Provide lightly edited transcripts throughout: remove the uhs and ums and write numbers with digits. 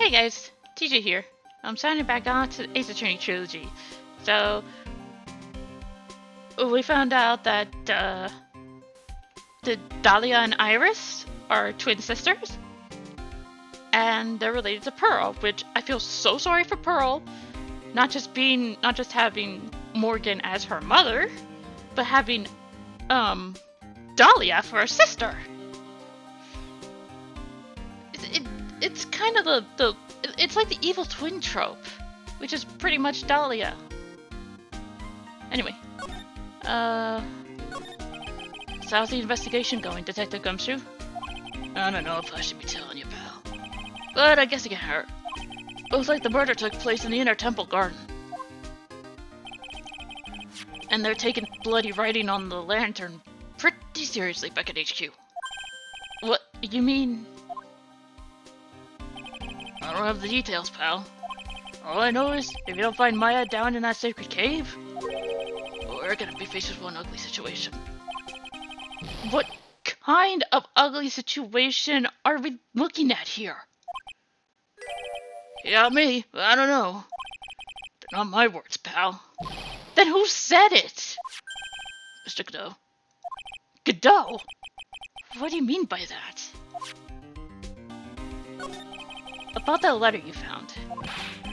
Hey guys, TJ here. I'm signing back on to Ace Attorney Trilogy. So, we found out that the Dahlia and Iris are twin sisters, and they're related to Pearl, which I feel so sorry for Pearl, not just having Morgan as her mother, but having Dahlia for a sister. It's kind of it's like the evil twin trope, which is pretty much Dahlia. Anyway, so how's the investigation going, Detective Gumshoe? I don't know if I should be telling you, pal, but I guess it can't hurt. Looks like the murder took place in the inner temple garden, and they're taking bloody writing on the lantern pretty seriously back at HQ. What, you mean? I don't have the details, pal. All I know is, if you don't find Maya down in that sacred cave, we're gonna be faced with one ugly situation. What kind of ugly situation are we looking at here? Yeah, me, but I don't know. They're not my words, pal. Then who said it? Mr. Godot. Godot? What do you mean by that? About that letter you found.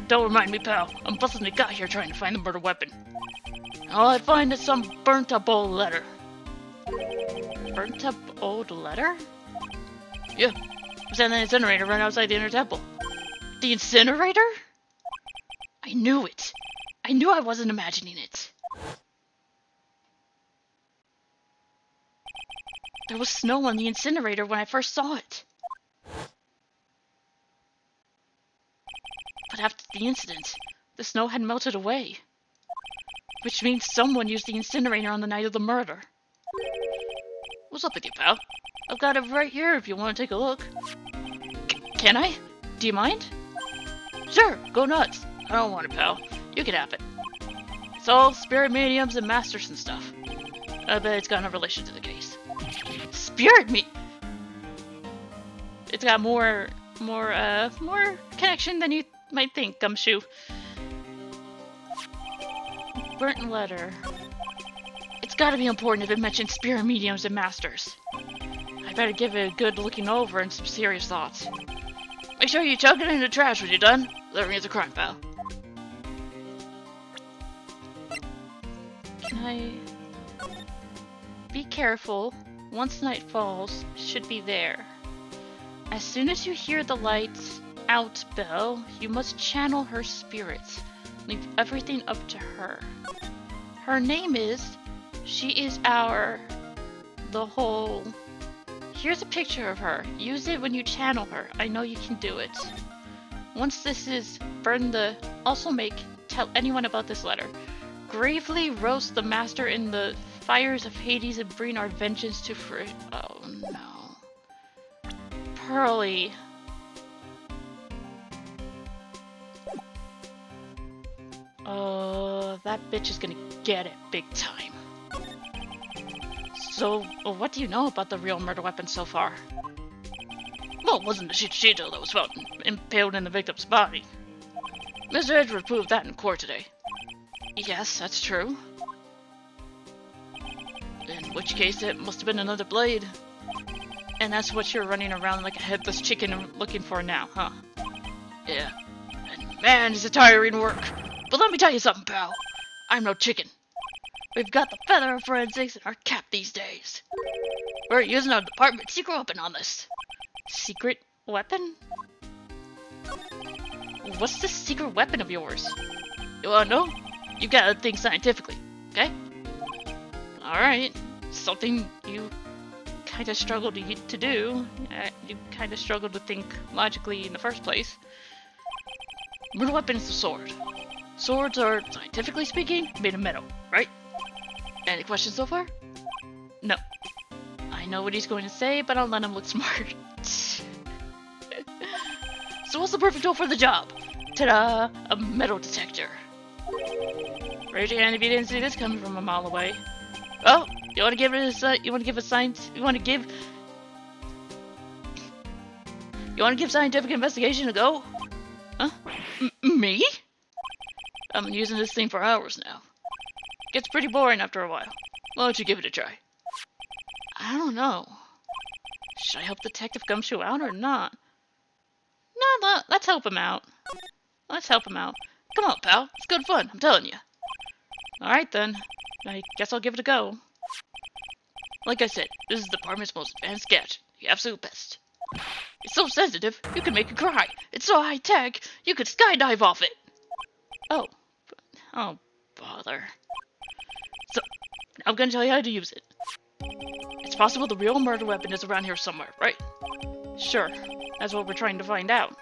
Don't remind me, pal. I'm busting the gut here trying to find the murder weapon. All I find is some burnt up old letter. Burnt up old letter? Yeah. It was in the incinerator right outside the inner temple. The incinerator? I knew it. I knew I wasn't imagining it. There was snow on the incinerator when I first saw it. But after the incident, the snow had melted away. Which means someone used the incinerator on the night of the murder. What's up with you, pal? I've got it right here if you want to take a look. Can I? Do you mind? Sure, go nuts. I don't want it, pal. You can have it. It's all spirit mediums and masters and stuff. I bet it's got no relation to the case. Spirit me. It's got more connection than you might think, Gumshoe. Burnt letter. It's gotta be important if it mentions spirit mediums and masters. I better give it a good looking over and some serious thoughts. Make sure you chuck it in the trash when you're done. Littering is a crime, pal. Can I... Be careful. Once night falls, should be there. As soon as you hear the lights out bell, you must channel her spirits. Leave everything up to her. Her name is... She is our... The whole... Here's a picture of her. Use it when you channel her. I know you can do it. Once this is... Burn the... Also tell anyone about this letter. Gravely roast the master in the fires of Hades and bring our vengeance to fruition. Oh no. Pearly. That bitch is gonna get it big time. So, what do you know about the real murder weapon so far? Well, it wasn't the Shichito that was found impaled in the victim's body. Mr. Edgeworth proved that in court today. Yes, that's true. In which case, it must have been another blade. And that's what you're running around like a headless chicken looking for now, huh? Yeah. And man, is it tiring work. But let me tell you something, pal. I'm no chicken. We've got the feather of forensics in our cap these days. We're using our department secret weapon on this. Secret weapon? What's this secret weapon of yours? You wanna know? You gotta think scientifically, okay? Alright. Something you kinda struggle to do. You kinda struggle to think logically in the first place. Murder weapon is the sword. Swords are, scientifically speaking, made of metal, right? Any questions so far? No. I know what he's going to say, but I'll let him look smart. So what's the perfect tool for the job? Ta-da! A metal detector. Raise your hand if you didn't see this coming from a mile away. Oh, you want to give it a, you want to give scientific investigation a go? Huh? Me? I've been using this thing for hours now. Gets pretty boring after a while. Why don't you give it a try? I don't know. Should I help Detective Gumshoe out or not? No, let's help him out. Let's help him out. Come on, pal. It's good fun, I'm telling you. Alright then. I guess I'll give it a go. Like I said, this is the department's most advanced gadget. The absolute best. It's so sensitive, you can make it cry. It's so high-tech, you could skydive off it. Oh, bother. So, I'm gonna tell you how to use it. It's possible the real murder weapon is around here somewhere, right? Sure, that's what we're trying to find out.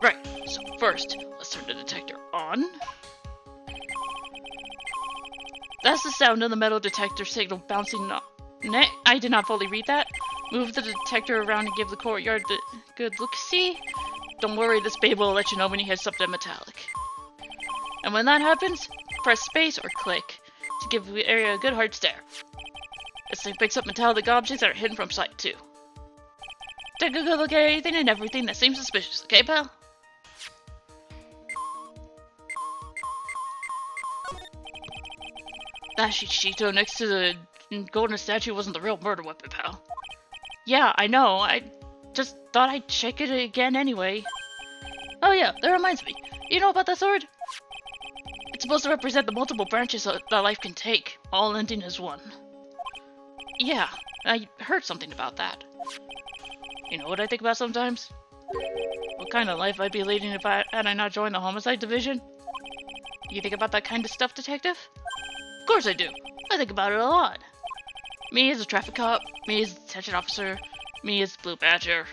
Right, so first, let's turn the detector on. That's the sound of the metal detector signal bouncing off. I did not fully read that. Move the detector around and give the courtyard the good look-see. Don't worry, this babe will let you know when you hit something metallic. And when that happens, press space or click to give the area a good hard stare. This thing picks up metallic objects that are hidden from sight, too. Take a good look at anything and everything that seems suspicious, okay, pal? That Shishito next to the golden statue wasn't the real murder weapon, pal. Yeah, I know. I just thought I'd check it again anyway. Oh yeah, that reminds me. You know about that sword? It's supposed to represent the multiple branches that life can take, all ending as one. Yeah, I heard something about that. You know what I think about sometimes? What kind of life I'd be leading if had I not joined the homicide division? You think about that kind of stuff, detective? Of course I do. I think about it a lot. Me as a traffic cop, me as a detention officer, me as Blue Badger.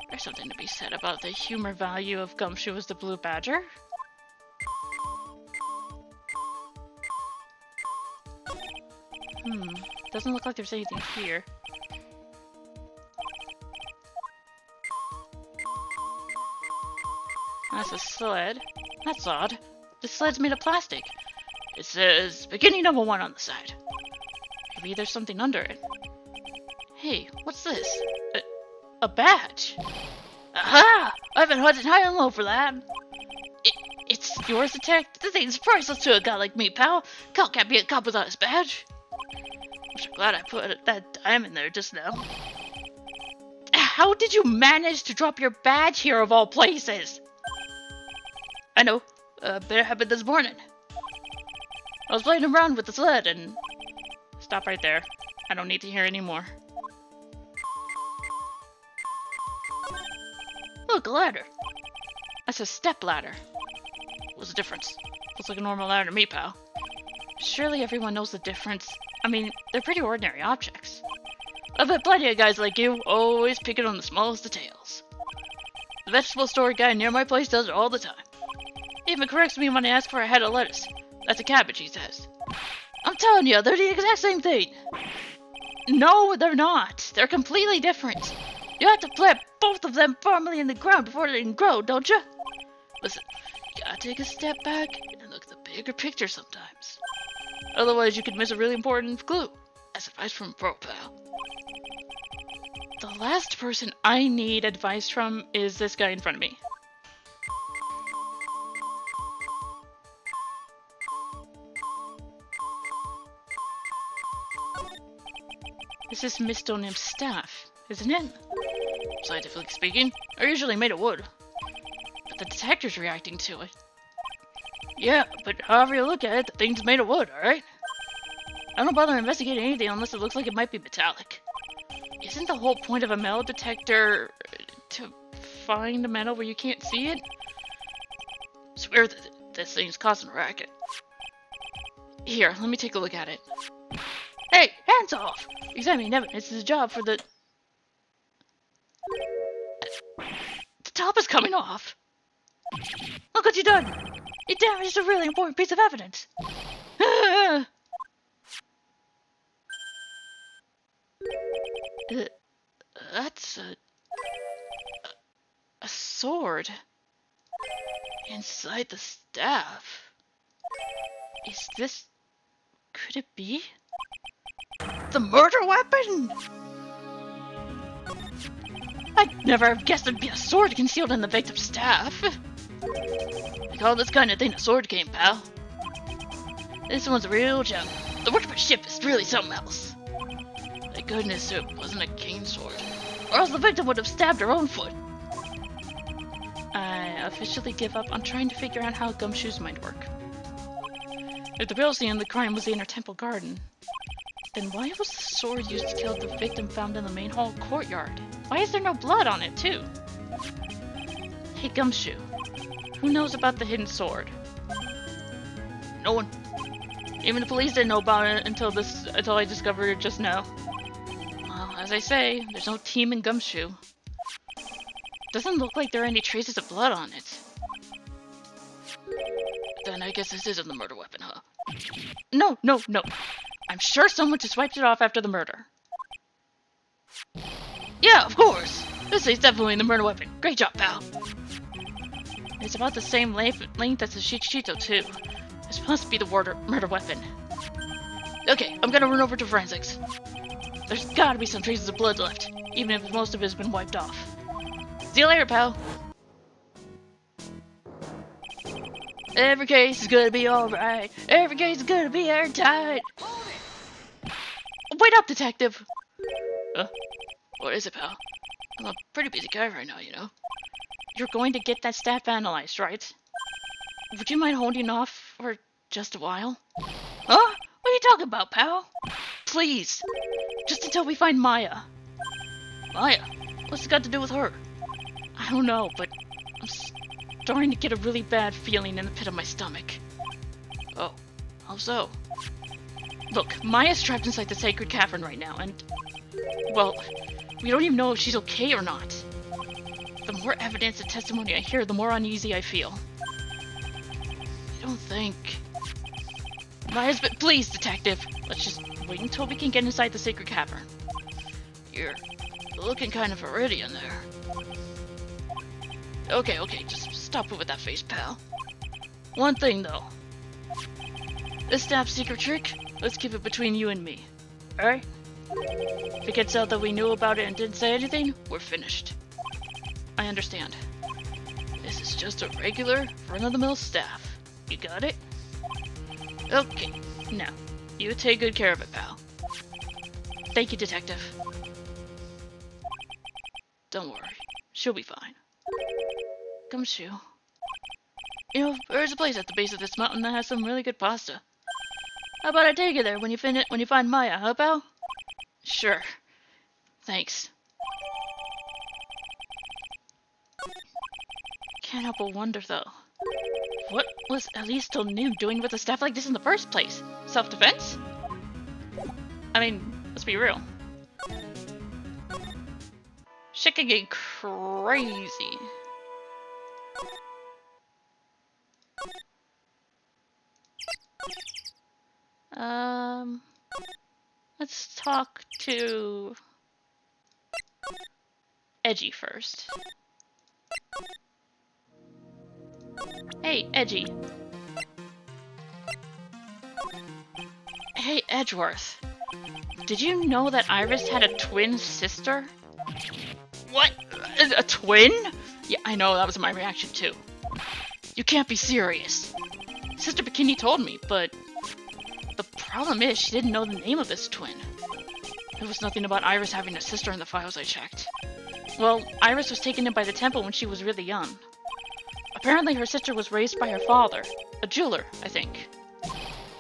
There's something to be said about the humor value of Gumshoe as the Blue Badger. Doesn't look like there's anything here. That's a sled. That's odd. This sled's made of plastic. It says beginning number 1 on the side. Maybe there's something under it. Hey, what's this? A badge. Aha! I've been hunting high and low for that. It's yours, detective? This thing's priceless to a guy like me, pal. Cop can't be a cop without his badge. I'm glad I put that dime in there just now. How did you manage to drop your badge here of all places? I know. It happened this morning. I was playing around with the sled and... Stop right there. I don't need to hear any more. Look, a ladder. That's a step ladder. What's the difference? Looks like a normal ladder to me, pal. Surely everyone knows the difference. I mean, they're pretty ordinary objects. I bet plenty of guys like you always picking on the smallest details. The vegetable store guy near my place does it all the time. He even corrects me when I ask for a head of lettuce. That's a cabbage, he says. I'm telling you, they're the exact same thing. No, they're not. They're completely different. You have to plant both of them firmly in the ground before they can grow, don't you? Listen, you gotta take a step back and look at the bigger picture sometimes. Otherwise, you could miss a really important clue. That's advice from Pro Pal. The last person I need advice from is this guy in front of me. This is Miss Stonehim's staff, isn't it? Scientifically speaking, they're usually made of wood. But the detector's reacting to it. Yeah, but however you look at it, the thing's made of wood, alright? I don't bother investigating anything unless it looks like it might be metallic. Isn't the whole point of a metal detector to find a metal where you can't see it? It's weird that this thing's causing a racket. Here, let me take a look at it. Hey, hands off! Examining evidence is a job for the... The top is coming off! Look what you done! You damaged a really important piece of evidence! That's a sword inside the staff. Is this... could it be the murder weapon? I'd never have guessed there'd be a sword concealed in the victim's staff. They call this kind of thing a sword game, pal. This one's a real gem. The workmanship is really something else. Thank goodness it wasn't a cane sword, or else the victim would have stabbed her own foot. I officially give up on trying to figure out how gumshoes might work. If the real scene of the crime was the inner temple garden, then why was the sword used to kill the victim found in the main hall courtyard? Why is there no blood on it, too? Hey, Gumshoe. Who knows about the hidden sword? No one. Even the police didn't know about it until I discovered it just now. Well, as I say, there's no team in Gumshoe. Doesn't look like there are any traces of blood on it. Then I guess this isn't the murder weapon, huh? No. I'm sure someone just wiped it off after the murder. Yeah, of course! This is definitely the murder weapon. Great job, pal. It's about the same length as the Shichito, too. This must be the murder weapon. Okay, I'm gonna run over to forensics. There's gotta be some traces of blood left, even if most of it has been wiped off. See you later, pal. Every case is gonna be alright. Every case is gonna be airtight. Wait up, detective! What is it, pal? I'm a pretty busy guy right now, you know. You're going to get that staff analyzed, right? Would you mind holding off for just a while? Huh? What are you talking about, pal? Please! Just until we find Maya. Maya? What's it got to do with her? I don't know, but I'm starting to get a really bad feeling in the pit of my stomach. Oh, how so? Look, Maya's trapped inside the sacred cavern right now, and... well, we don't even know if she's okay or not. The more evidence and testimony I hear, the more uneasy I feel. I don't think... Maya's been... Please, detective! Let's just wait until we can get inside the sacred cavern. You're looking kind of already in there. Okay, just stop it with that face, pal. One thing, though. This staff secret trick, let's keep it between you and me. Alright? If it gets out that we knew about it and didn't say anything, we're finished. I understand. This is just a regular, run-of-the-mill staff. You got it? Okay, now, you take good care of it, pal. Thank you, detective. Don't worry, she'll be fine. Gumshoe. You know, there's a place at the base of this mountain that has some really good pasta. How about I take you there when you find Maya, huh, pal? Sure. Thanks. Can't help but wonder, though. What was Elisto Nim doing with a staff like this in the first place? Self-defense? I mean, let's be real. Shit can get crazy. Let's talk to Edgy first. Hey, Edgy. Hey, Edgeworth. Did you know that Iris had a twin sister? What? A twin? Yeah, I know, that was my reaction too. You can't be serious. Sister Bikini told me, but the problem is she didn't know the name of this twin. There was nothing about Iris having a sister in the files I checked. Well, Iris was taken in by the temple when she was really young. Apparently her sister was raised by her father, a jeweler, I think.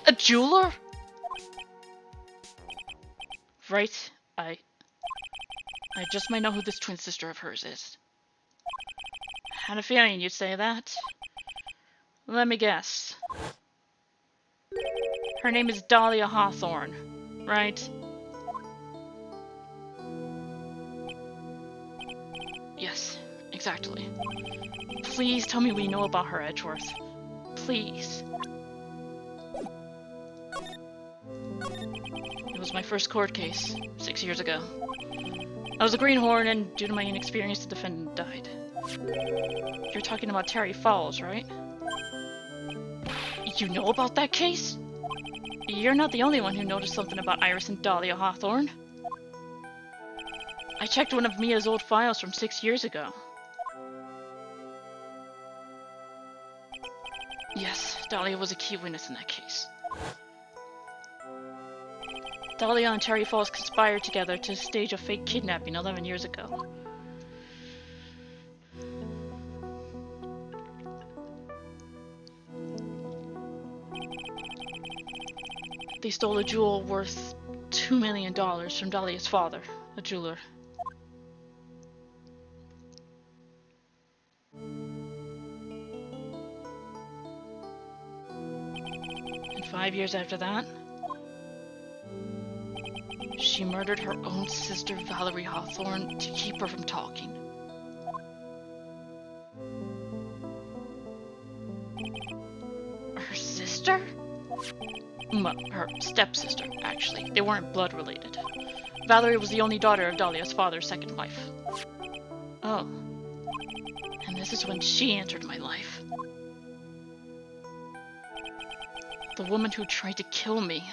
A jeweler? Right, I just might know who this twin sister of hers is. Had a feeling you'd say that. Let me guess. Her name is Dahlia Hawthorne, right? Yes, exactly. Please tell me we know about her, Edgeworth. Please. It was my first court case, 6 years ago. I was a greenhorn, and due to my inexperience, the defendant died. You're talking about Terry Falls, right? You know about that case? You're not the only one who noticed something about Iris and Dahlia Hawthorne. I checked one of Mia's old files from 6 years ago. Yes, Dahlia was a key witness in that case. Dahlia and Terry Falls conspired together to stage a fake kidnapping 11 years ago. They stole a jewel worth $2 million from Dahlia's father, a jeweler. And 5 years after that, she murdered her own sister, Valerie Hawthorne, to keep her from talking. Her sister? Well, her stepsister, actually. They weren't blood related. Valerie was the only daughter of Dahlia's father's second wife. Oh. And this is when she entered my life. The woman who tried to kill me.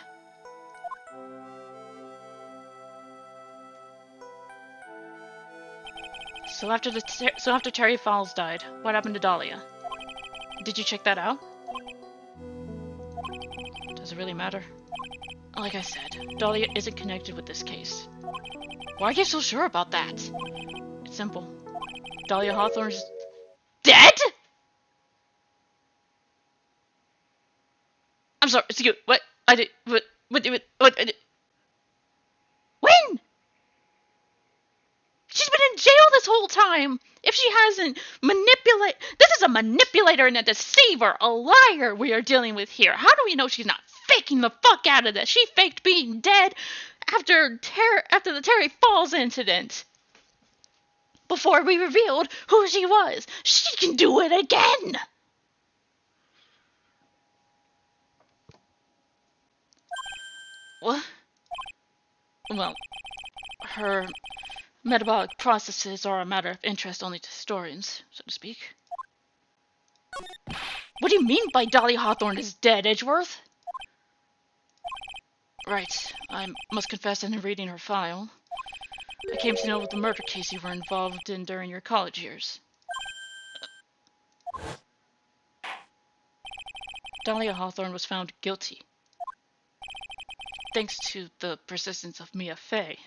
So after Terry Falls died, what happened to Dahlia? Did you check that out? Does it really matter? Like I said, Dahlia isn't connected with this case. Why are you so sure about that? It's simple. Dahlia Hawthorne's dead? I'm sorry, excuse me, what? I did, what I did? When? She's been in jail this whole time! If she hasn't this is a manipulator and a deceiver, a liar we are dealing with here. How do we know she's not faking the fuck out of this? She faked being dead after the Terry Falls incident. Before we revealed who she was. She can do it again! What? Well, her metabolic processes are a matter of interest only to historians, so to speak. What do you mean by Dahlia Hawthorne is dead, Edgeworth? Right, I must confess in reading her file, I came to know of the murder case you were involved in during your college years. Dahlia Hawthorne was found guilty, thanks to the persistence of Mia Fey.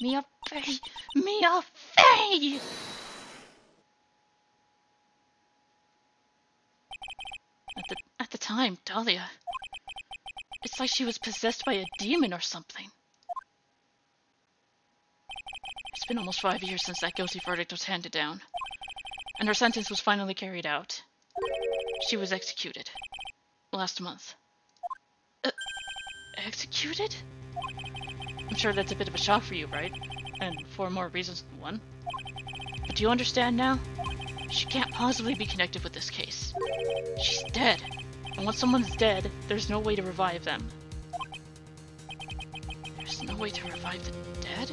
Mia Fey! Mia Fey! At the time, Dahlia, it's like she was possessed by a demon or something. It's been almost 5 years since that guilty verdict was handed down, and her sentence was finally carried out. She was executed last month. Executed? I'm sure that's a bit of a shock for you, right? And for more reasons than one. But do you understand now? She can't possibly be connected with this case. She's dead. And once someone's dead, there's no way to revive them. There's no way to revive the dead?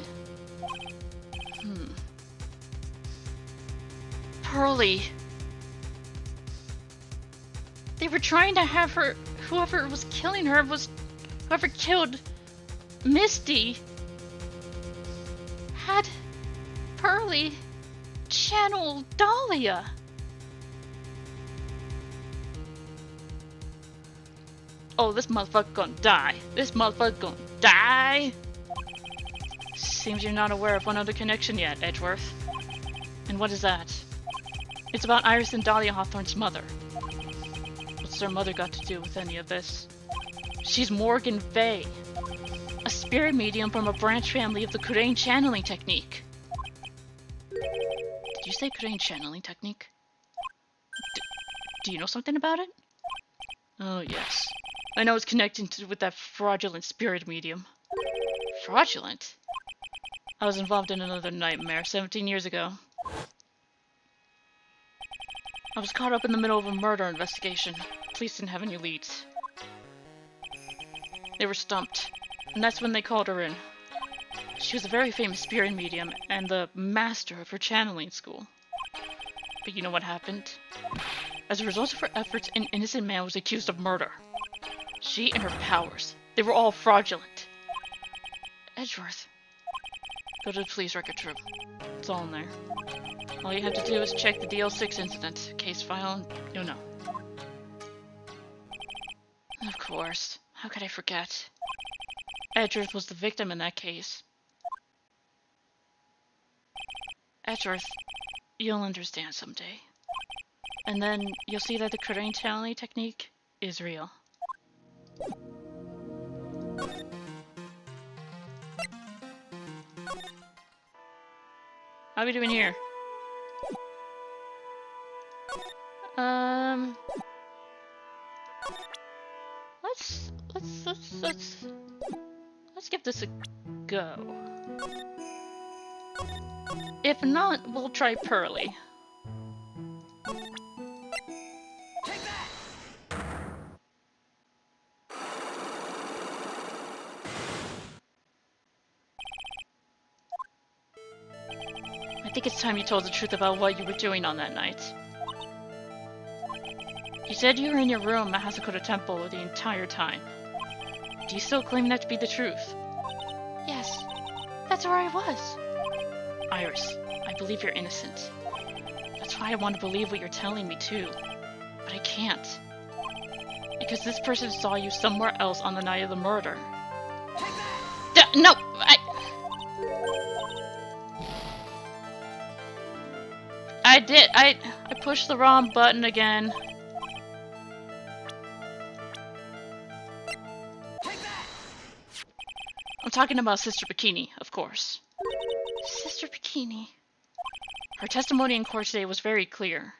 Pearly. They were trying to have her, whoever was killing her was, whoever killed Misty had Pearly channel Dahlia. Oh, this motherfucker gonna die. This motherfucker gonna die. Seems you're not aware of one other connection yet, Edgeworth. And what is that? It's about Iris and Dahlia Hawthorne's mother. What's their mother got to do with any of this? She's Morgan Fey, a spirit medium from a branch family of the Crane channeling technique. Did you say Crane channeling technique? Do you know something about it? Oh yes. I know it's connected with that fraudulent spirit medium. Fraudulent? I was involved in another nightmare 17 years ago. I was caught up in the middle of a murder investigation. Police didn't have any leads. They were stumped, and that's when they called her in. She was a very famous spirit medium and the master of her channeling school. But you know what happened? As a result of her efforts, an innocent man was accused of murder. She and her powers They were all fraudulent. Edgeworth. Go to the police records room. It's all in there. All you have to do is check the DL6 incident case file and you'll know. Of course. How could I forget? Edgeworth was the victim in that case. Edgeworth, you'll understand someday. And then you'll see that the crane channeling technique is real. How are we doing here? Let's give this a go. If not, we'll try Pearly. I think it's time you told the truth about what you were doing on that night. You said you were in your room at Hasakura Temple the entire time. Do you still claim that to be the truth? Yes, that's where I was. Iris, I believe you're innocent. That's why I want to believe what you're telling me too. But I can't. Because this person saw you somewhere else on the night of the murder. No! I pushed the wrong button again. I'm talking about Sister Bikini, of course. Sister Bikini. Her testimony in court today was very clear.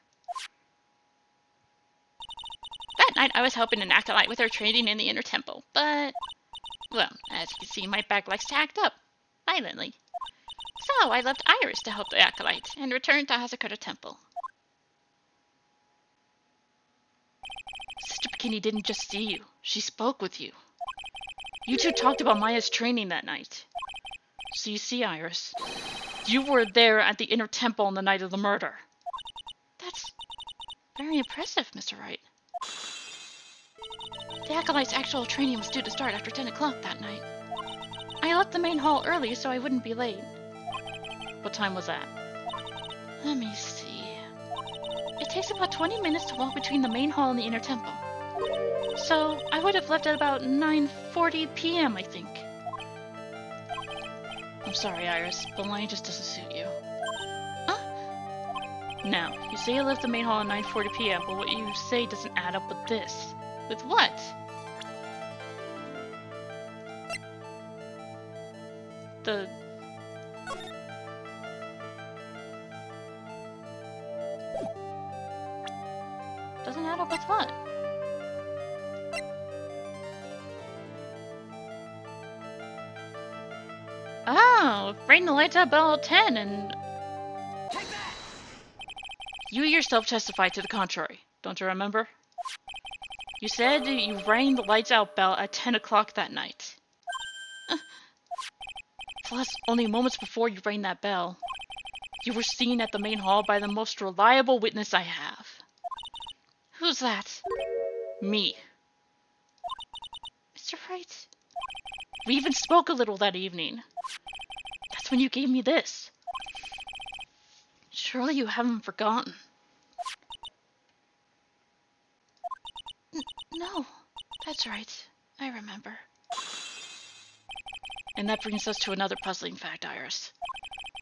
That night I was helping an acolyte with her training in the inner temple, but... well, as you can see, my back likes to act up. Violently. So I left Iris to help the acolyte, and returned to Hasakura Temple. Sister Bikini didn't just see you, she spoke with you. You two talked about Maya's training that night. So you see, Iris, you were there at the inner temple on the night of the murder. That's very impressive, Mr. Wright. The acolyte's actual training was due to start after 10 o'clock that night. I left the main hall early so I wouldn't be late. What time was that? Let me see. It takes about 20 minutes to walk between the main hall and the inner temple. So I would have left at about 9:40 p.m. I think. I'm sorry, Iris, but lying just doesn't suit you. Huh? Now, you say you left the main hall at 9:40 p.m., but what you say doesn't add up with this. With what? The... doesn't add up with what? Oh, rang the lights out about 10 and... You yourself testified to the contrary, don't you remember? You said you rang the lights out bell at 10 o'clock that night. Plus, only moments before you rang that bell, you were seen at the main hall by the most reliable witness I have. Who's that? Me. Mr. Wright, we even spoke a little that evening. That's when you gave me this. Surely you haven't forgotten. No, that's right. I remember. And that brings us to another puzzling fact, Iris.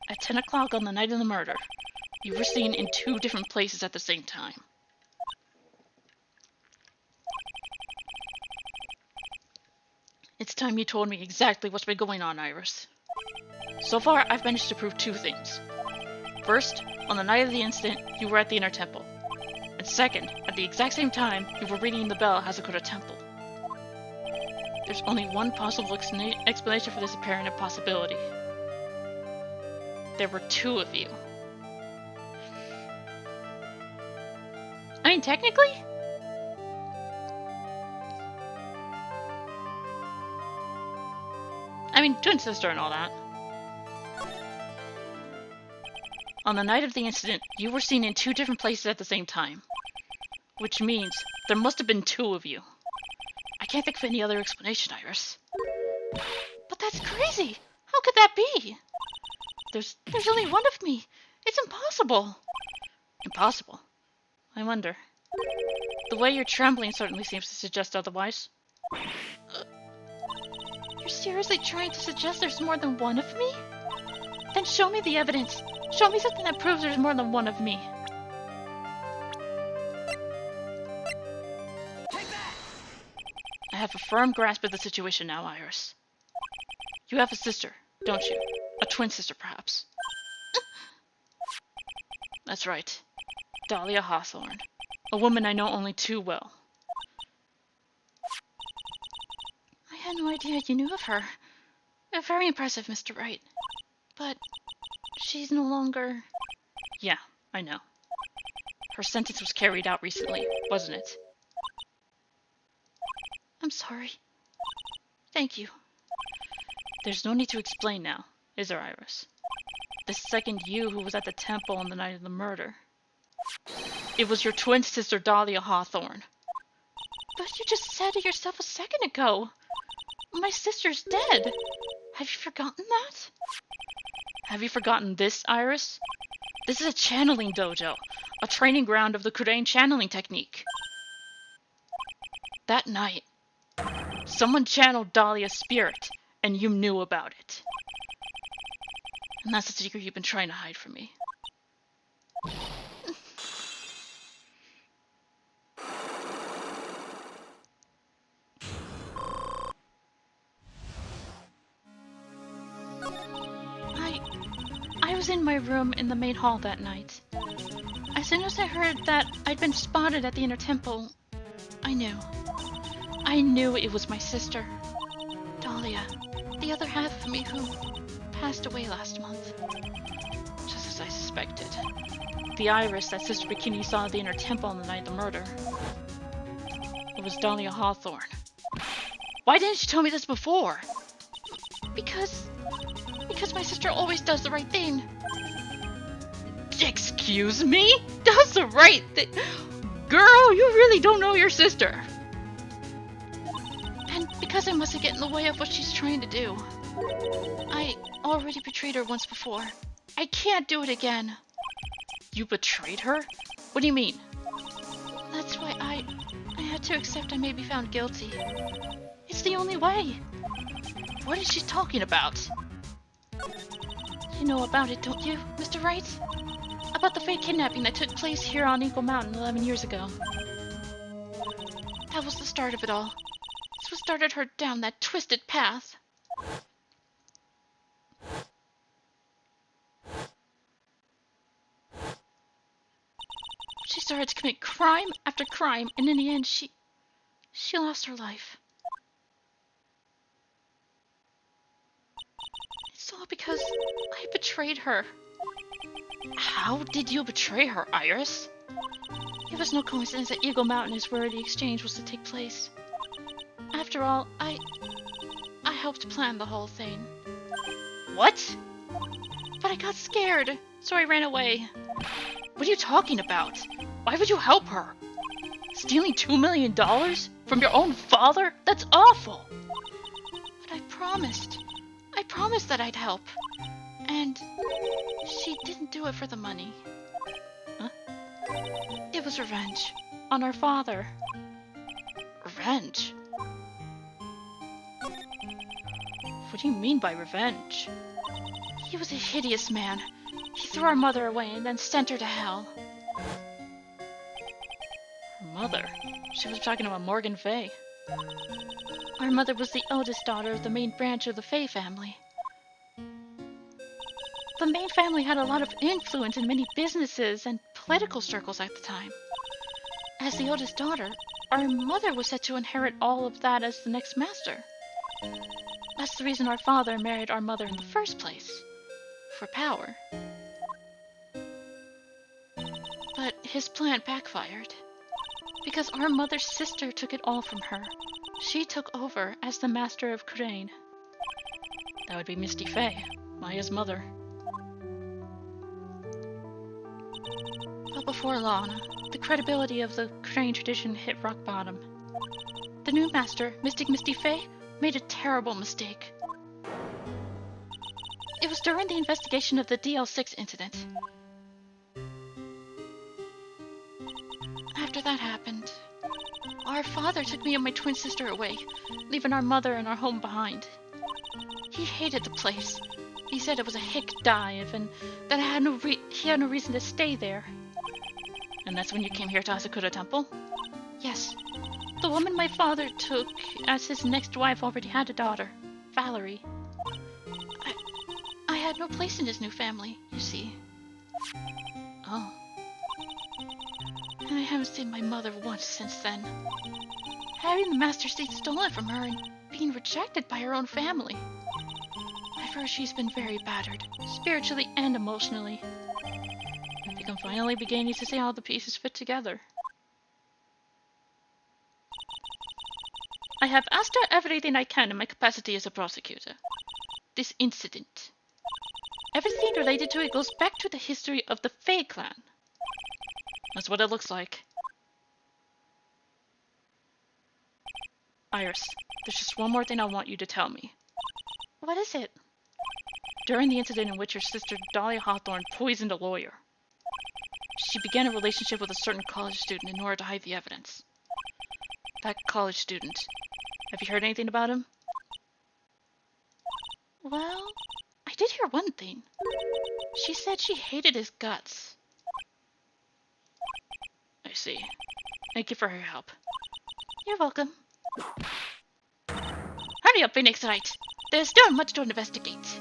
At 10 o'clock on the night of the murder, you were seen in 2 different places at the same time. It's time you told me exactly what's been going on, Iris. So far, I've managed to prove 2 things. First, on the night of the incident, you were at the inner temple. And second, at the exact same time, you were ringing the bell at Hasakura Temple. There's only one possible explanation for this apparent impossibility. There were 2 of you. I mean, technically? I mean, twin sister and all that. On the night of the incident, you were seen in 2 different places at the same time. Which means there must have been 2 of you. I can't think of any other explanation, Iris. But that's crazy! How could that be? There's only one of me. It's impossible. Impossible? I wonder. The way you're trembling certainly seems to suggest otherwise. You're seriously trying to suggest there's more than one of me? Then show me the evidence. Show me something that proves there's more than one of me. I have a firm grasp of the situation now, Iris. You have a sister, don't you? A twin sister, perhaps. That's right. Dahlia Hawthorne. A woman I know only too well. I had no idea you knew of her. Very impressive, Mr. Wright. But she's no longer... Yeah, I know. Her sentence was carried out recently, wasn't it? I'm sorry. Thank you. There's no need to explain now, is there, Iris? The second you who was at the temple on the night of the murder. It was your twin sister, Dahlia Hawthorne. But you just said it yourself a second ago. My sister's dead. Have you forgotten that? Have you forgotten this, Iris? This is a channeling dojo, a training ground of the Kurain channeling technique. That night, someone channeled Dahlia's spirit, and you knew about it. And that's the secret you've been trying to hide from me. I was in my room in the main hall that night. As soon as I heard that I'd been spotted at the inner temple, I knew. I knew it was my sister, Dahlia, the other half of me who passed away last month. Just as I suspected. The Iris that Sister Bikini saw at the inner temple on the night of the murder. It was Dahlia Hawthorne. Why didn't you tell me this before? Because my sister always does the right thing. Excuse me? Does the right thing? Girl, you really don't know your sister. And because I mustn't get in the way of what she's trying to do. I already betrayed her once before. I can't do it again. You betrayed her? What do you mean? That's why I had to accept I may be found guilty. It's the only way. What is she talking about? You know about it, don't you, Mr. Wright? About the fake kidnapping that took place here on Eagle Mountain 11 years ago. That was the start of it all. It's what started her down that twisted path. She started to commit crime after crime, and in the end, she lost her life. It's all because I betrayed her. How did you betray her, Iris? It was no coincidence that Eagle Mountain is where the exchange was to take place. After all, I helped plan the whole thing. What? But I got scared, so I ran away. What are you talking about? Why would you help her? Stealing $2 million from your own father? That's awful! But I promised that I'd help. And she didn't do it for the money. Huh? It was revenge. On our father. Revenge? What do you mean by revenge? He was a hideous man. He threw our mother away and then sent her to hell. Her mother? She was talking about Morgan Fay. Our mother was the eldest daughter of the main branch of the Fay family. The main family had a lot of influence in many businesses and political circles at the time. As the oldest daughter, our mother was set to inherit all of that as the next master. That's the reason our father married our mother in the first place. For power. But his plan backfired. Because our mother's sister took it all from her. She took over as the master of Kurain. That would be Misty Fay, Maya's mother. But before long, the credibility of the Kurain tradition hit rock bottom. The new master, Mystic Misty Fae, made a terrible mistake. It was during the investigation of the DL6 incident. After that happened, our father took me and my twin sister away, leaving our mother and our home behind. He hated the place. He said it was a hick dive and that he had no reason to stay there. And that's when you came here to Asakura Temple? Yes. The woman my father took as his next wife already had a daughter, Valerie. I had no place in his new family, you see. Oh. And I haven't seen my mother once since then. Having the Master Seed stolen from her and being rejected by her own family. I've heard she's been very battered, spiritually and emotionally. I think I'm finally beginning to see how the pieces fit together. I have asked her everything I can in my capacity as a prosecutor. This incident. Everything related to it goes back to the history of the Fae clan. That's what it looks like. Iris, there's just one more thing I want you to tell me. What is it? During the incident in which your sister Dahlia Hawthorne poisoned a lawyer, she began a relationship with a certain college student in order to hide the evidence. That college student. Have you heard anything about him? Well, I did hear one thing. She said she hated his guts. I see. Thank you for your help. You're welcome. Hurry up, Phoenix Wright. There's still much to investigate.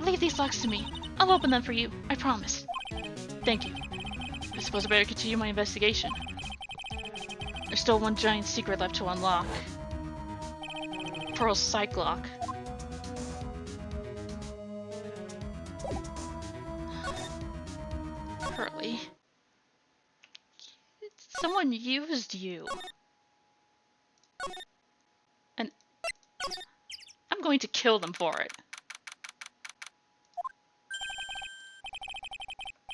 Leave these locks to me. I'll open them for you, I promise. Thank you. I suppose I better continue my investigation. There's still one giant secret left to unlock. Pearl's psych lock. Pearly. Someone used you. And I'm going to kill them for it.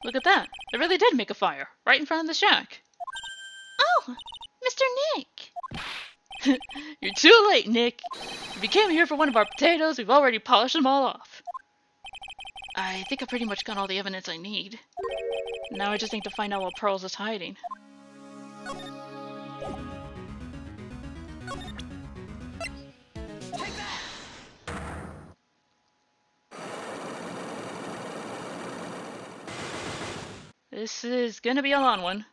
Look at that. They really did make a fire, right in front of the shack. Oh, Mr. Nick. You're too late, Nick. If you came here for one of our potatoes, we've already polished them all off. I think I pretty much got all the evidence I need. Now I just need to find out what Pearls is hiding. This is gonna be a long one.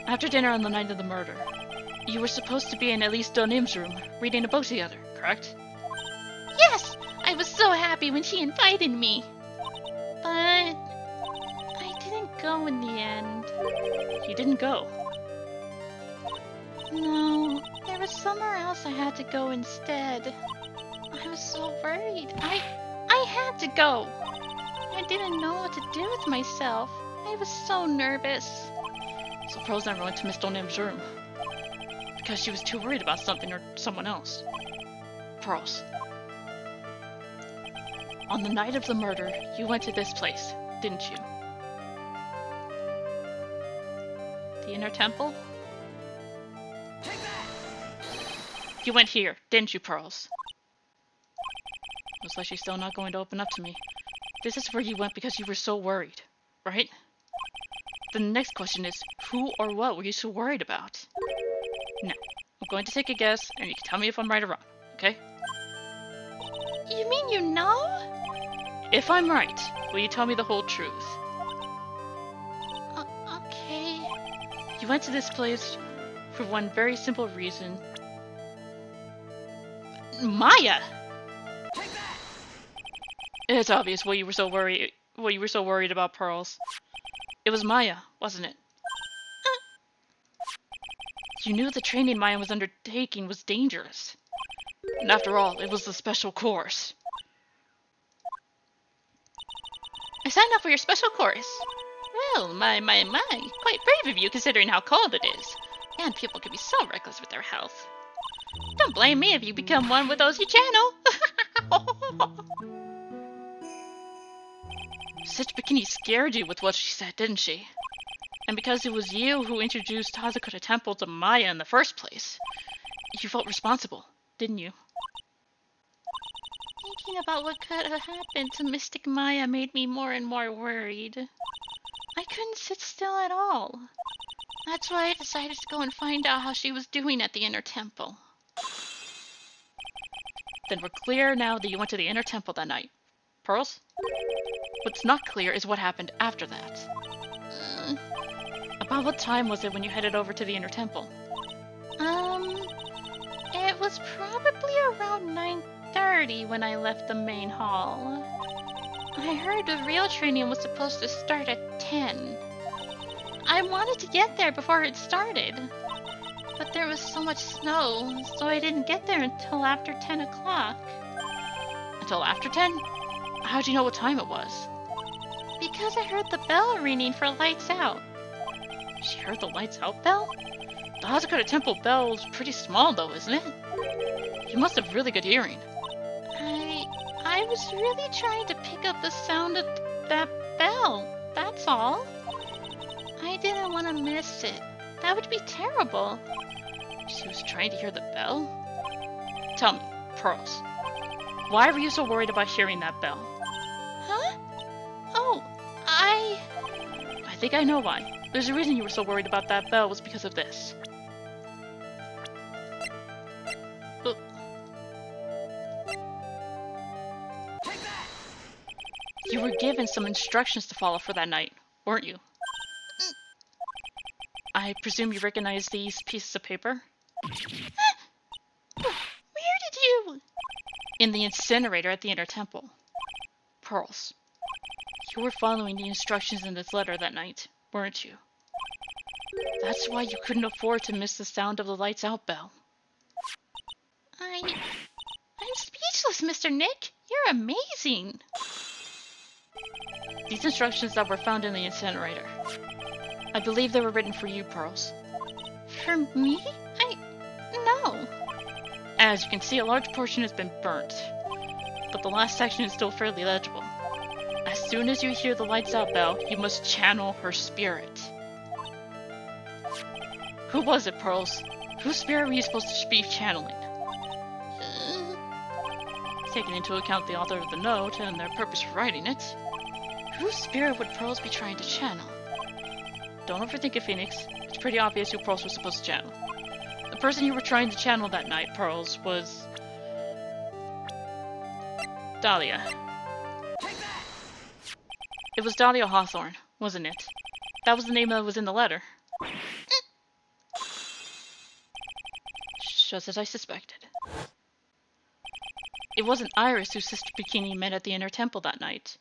After dinner on the night of the murder, you were supposed to be in Elise Donim's room, reading a book together, correct? Yes! I was so happy when she invited me! But I didn't go in the end. You didn't go? No, there was somewhere else I had to go instead. I was so worried. I had to go! I didn't know what to do with myself. I was so nervous. So Pearls never went to Miss Donim's room. Because she was too worried about something or someone else. Pearls. On the night of the murder, you went to this place, didn't you? The Inner Temple? Take that! You went here, didn't you, Pearls? Looks like she's still not going to open up to me. This is where you went because you were so worried, right? The next question is, who or what were you so worried about? Now, I'm going to take a guess, and you can tell me if I'm right or wrong, okay? You mean you know? If I'm right, will you tell me the whole truth? Okay. You went to this place for one very simple reason. Maya! It's obvious what you were so worried about, Pearls. It was Maya, wasn't it? You knew the training Maya was undertaking was dangerous. And after all, it was the special course. I signed up for your special course. Well, my. Quite brave of you considering how cold it is. And people can be so reckless with their health. Don't blame me if you become one with those you channel. Such Bikini scared you with what she said, didn't she? And because it was you who introduced Hazakura Temple to Maya in the first place, you felt responsible, didn't you? Thinking about what could have happened to Mystic Maya made me more and more worried. I couldn't sit still at all. That's why I decided to go and find out how she was doing at the Inner Temple. Then we're clear now that you went to the Inner Temple that night. Pearls? What's not clear is what happened after that. About what time was it when you headed over to the Inner Temple? It was probably around 9:30 when I left the main hall. I heard the real training was supposed to start at 10. I wanted to get there before it started, but there was so much snow, so I didn't get there until after 10 o'clock. Until after 10? How'd you know what time it was? Because I heard the bell ringing for lights out. She heard the lights out bell? The Hazakura Temple bell is pretty small though, isn't it? You must have really good hearing. I was really trying to pick up the sound of that bell, that's all. I didn't want to miss it. That would be terrible. She was trying to hear the bell? Tell me, Pearls, why were you so worried about hearing that bell? Huh? Oh, I think I know why. There's a reason you were so worried about that bell was because of this. You were given some instructions to follow for that night, weren't you? I presume you recognize these pieces of paper? Where did you? In the incinerator at the Inner Temple. Pearls, you were following the instructions in this letter that night, weren't you? That's why you couldn't afford to miss the sound of the lights out bell. I'm speechless, Mr. Nick. You're amazing. These instructions that were found in the incinerator. I believe they were written for you, Pearls. For me? No. As you can see, a large portion has been burnt, but the last section is still fairly legible. As soon as you hear the lights out bell, you must channel her spirit. Who was it, Pearls? Whose spirit were you supposed to be channeling? Taking into account the author of the note and their purpose for writing it, whose spirit would Pearls be trying to channel? Don't overthink it, Phoenix. It's pretty obvious who Pearls was supposed to channel. The person you were trying to channel that night, Pearls, was Dahlia. It was Dahlia Hawthorne, wasn't it? That was the name that was in the letter. Just as I suspected. It wasn't Iris whose sister Bikini met at the Inner Temple that night.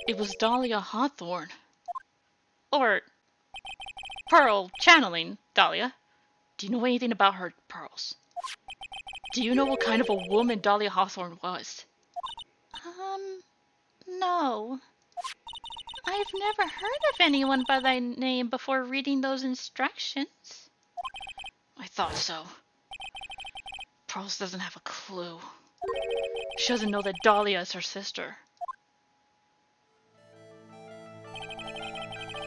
It was Dahlia Hawthorne. Or Pearl channeling Dahlia. Do you know anything about her, Pearls? Do you know what kind of a woman Dahlia Hawthorne was? No. I've never heard of anyone by that name before reading those instructions. I thought so. Pearls doesn't have a clue. She doesn't know that Dahlia is her sister.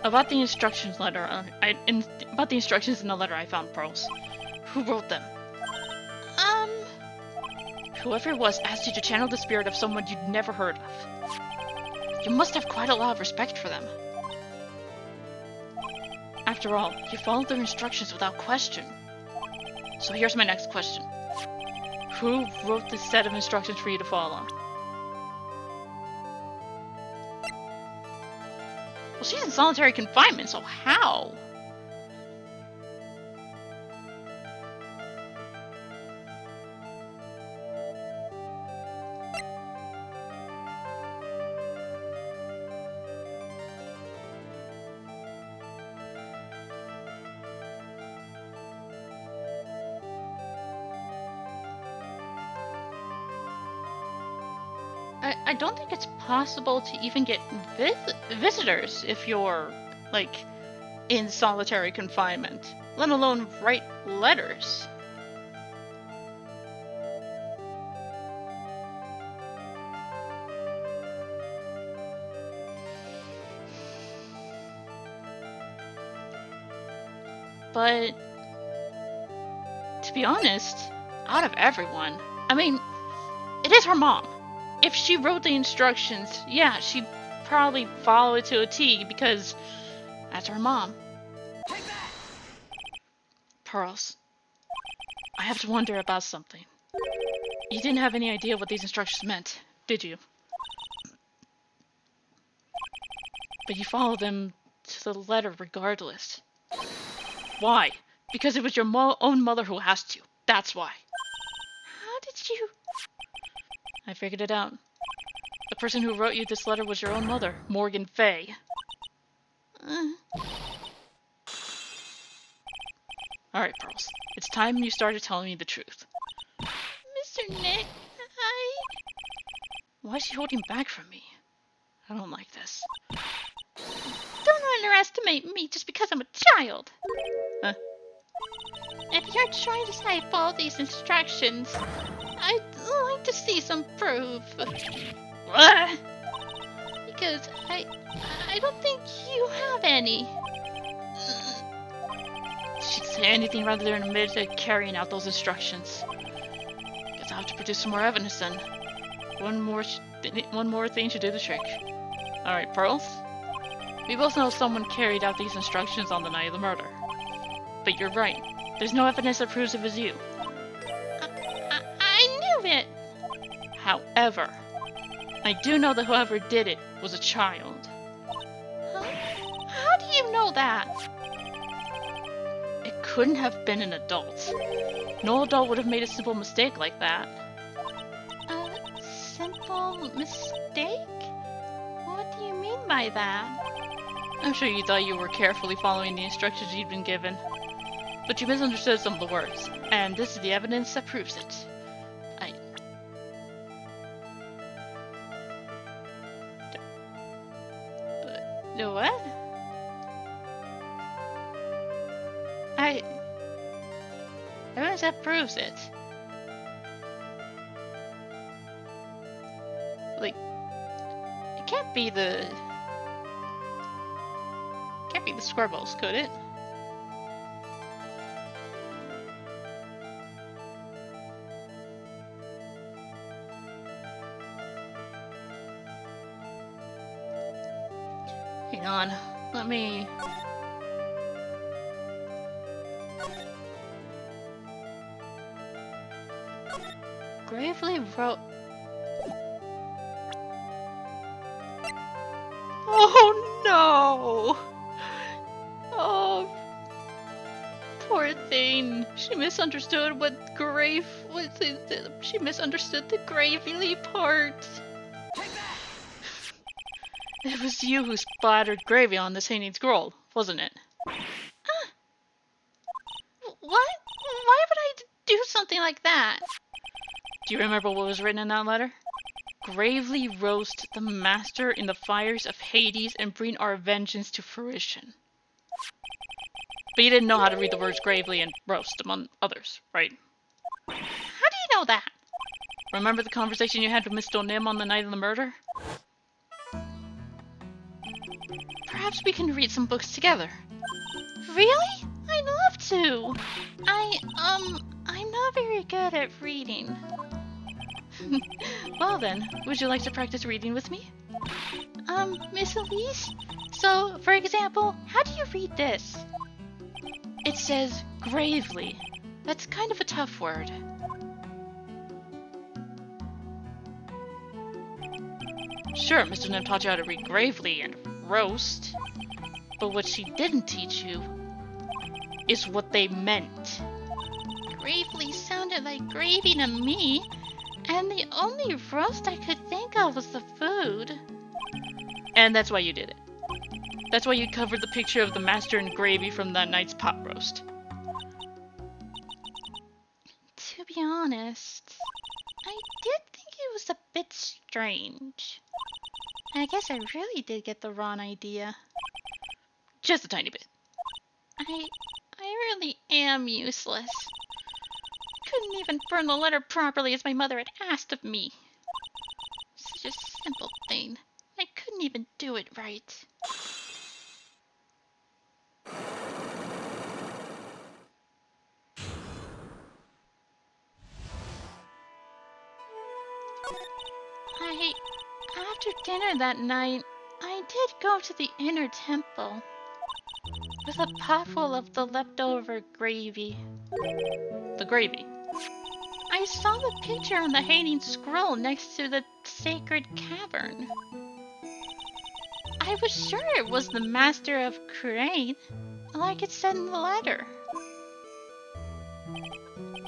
About the instructions in the letter I found, Pearls. Who wrote them? Whoever it was asked you to channel the spirit of someone you'd never heard of. You must have quite a lot of respect for them. After all, you followed their instructions without question. So here's my next question. Who wrote this set of instructions for you to follow? Well, she's in solitary confinement, so how? I don't think it's possible to even get visitors if you're, like, in solitary confinement, let alone write letters. but to be honest, out of everyone, I mean, it is her mom. If she wrote the instructions, yeah, she'd probably follow it to a T because that's her mom. Pearls, I have to wonder about something. You didn't have any idea what these instructions meant, did you? But you followed them to the letter regardless. Why? Because it was your own mother who asked you. That's why. How did you... I figured it out. The person who wrote you this letter was your own mother, Morgan Fay. Alright, Pearls. It's time you started telling me the truth. Mr. Nick, Why is she holding back from me? I don't like this. Don't underestimate me just because I'm a child. Huh? If you're trying to say I follow these instructions, I'd like to see some proof. What? Because I don't think you have any. She'd say anything rather than admit to carrying out those instructions. Guess I'll have to produce some more evidence then. One more thing should do the trick. Alright, Pearls. We both know someone carried out these instructions on the night of the murder. But you're right. There's no evidence that proves it was you. I knew it! However, I do know that whoever did it was a child. Huh? How do you know that? It couldn't have been an adult. No adult would have made a simple mistake like that. A simple mistake? What do you mean by that? I'm sure you thought you were carefully following the instructions you'd been given. But you misunderstood some of the words, and this is the evidence that proves it. What? Evidence that proves it. Like, it can't be the Squirrels, could it? Hang on, let me... Gravely wrote... Oh no! Oh, poor thing. She misunderstood what grave was. She misunderstood the gravely part. It was you who splattered gravy on this Hades girl, wasn't it? What? Why would I do something like that? Do you remember what was written in that letter? Gravely roast the master in the fires of Hades and bring our vengeance to fruition. But you didn't know how to read the words gravely and roast, among others, right? How do you know that? Remember the conversation you had with Miss Donim on the night of the murder? Perhaps we can read some books together. Really? I'd love to! I'm not very good at reading. Well then, would you like to practice reading with me? Miss Elise? So, for example, how do you read this? It says gravely. That's kind of a tough word. Sure, Mr. Nim taught you how to read gravely and roast, but what she didn't teach you is what they meant. Gravely sounded like gravy to me, and the only roast I could think of was the food. And that's why you did it. That's why you covered the picture of the master in gravy from that night's pot roast. To be honest, I did think it was a bit strange. I guess I really did get the wrong idea. Just a tiny bit. I really am useless. Couldn't even burn the letter properly as my mother had asked of me. Such a simple thing. I couldn't even do it right. After dinner that night, I did go to the inner temple with a pot full of the leftover gravy. The gravy. I saw the picture on the hanging scroll next to the sacred cavern. I was sure it was the Master of Crane, like it said in the letter.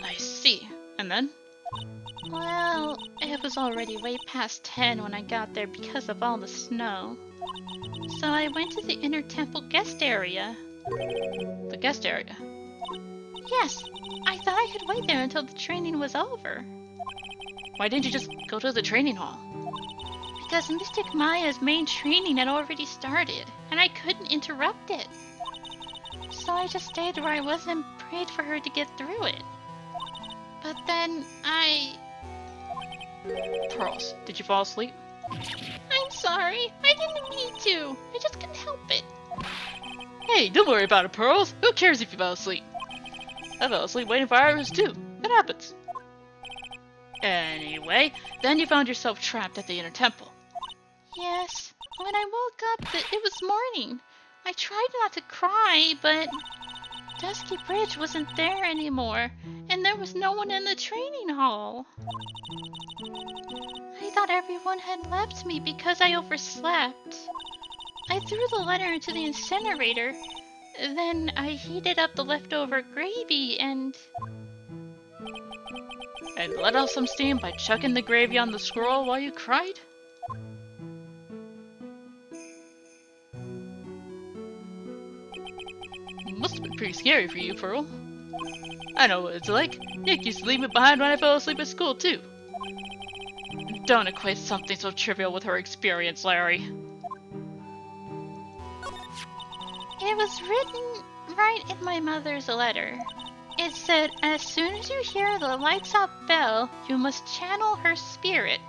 I see. And then? Well, it was already way past 10 when I got there because of all the snow. So I went to the inner temple guest area. The guest area? Yes, I thought I could wait there until the training was over. Why didn't you just go to the training hall? Because Mystic Maya's main training had already started, and I couldn't interrupt it. So I just stayed where I was and prayed for her to get through it. But then Pearls, did you fall asleep? I'm sorry, I didn't mean to. I just couldn't help it. Hey, don't worry about it, Pearls. Who cares if you fell asleep? I fell asleep waiting for Iris too. It happens. Anyway, then you found yourself trapped at the inner temple. Yes. When I woke up, it was morning. I tried not to cry, but Dusky Bridge wasn't there anymore, and there was no one in the training hall. I thought everyone had left me because I overslept. I threw the letter into the incinerator. Then I heated up the leftover gravy and let off some steam by chucking the gravy on the scroll while you cried? Must have been pretty scary for you, Pearl. I know what it's like. Nick used to leave me behind when I fell asleep at school, too. Don't equate something so trivial with her experience, Larry. It was written right in my mother's letter. It said, as soon as you hear the lights out bell, you must channel her spirit.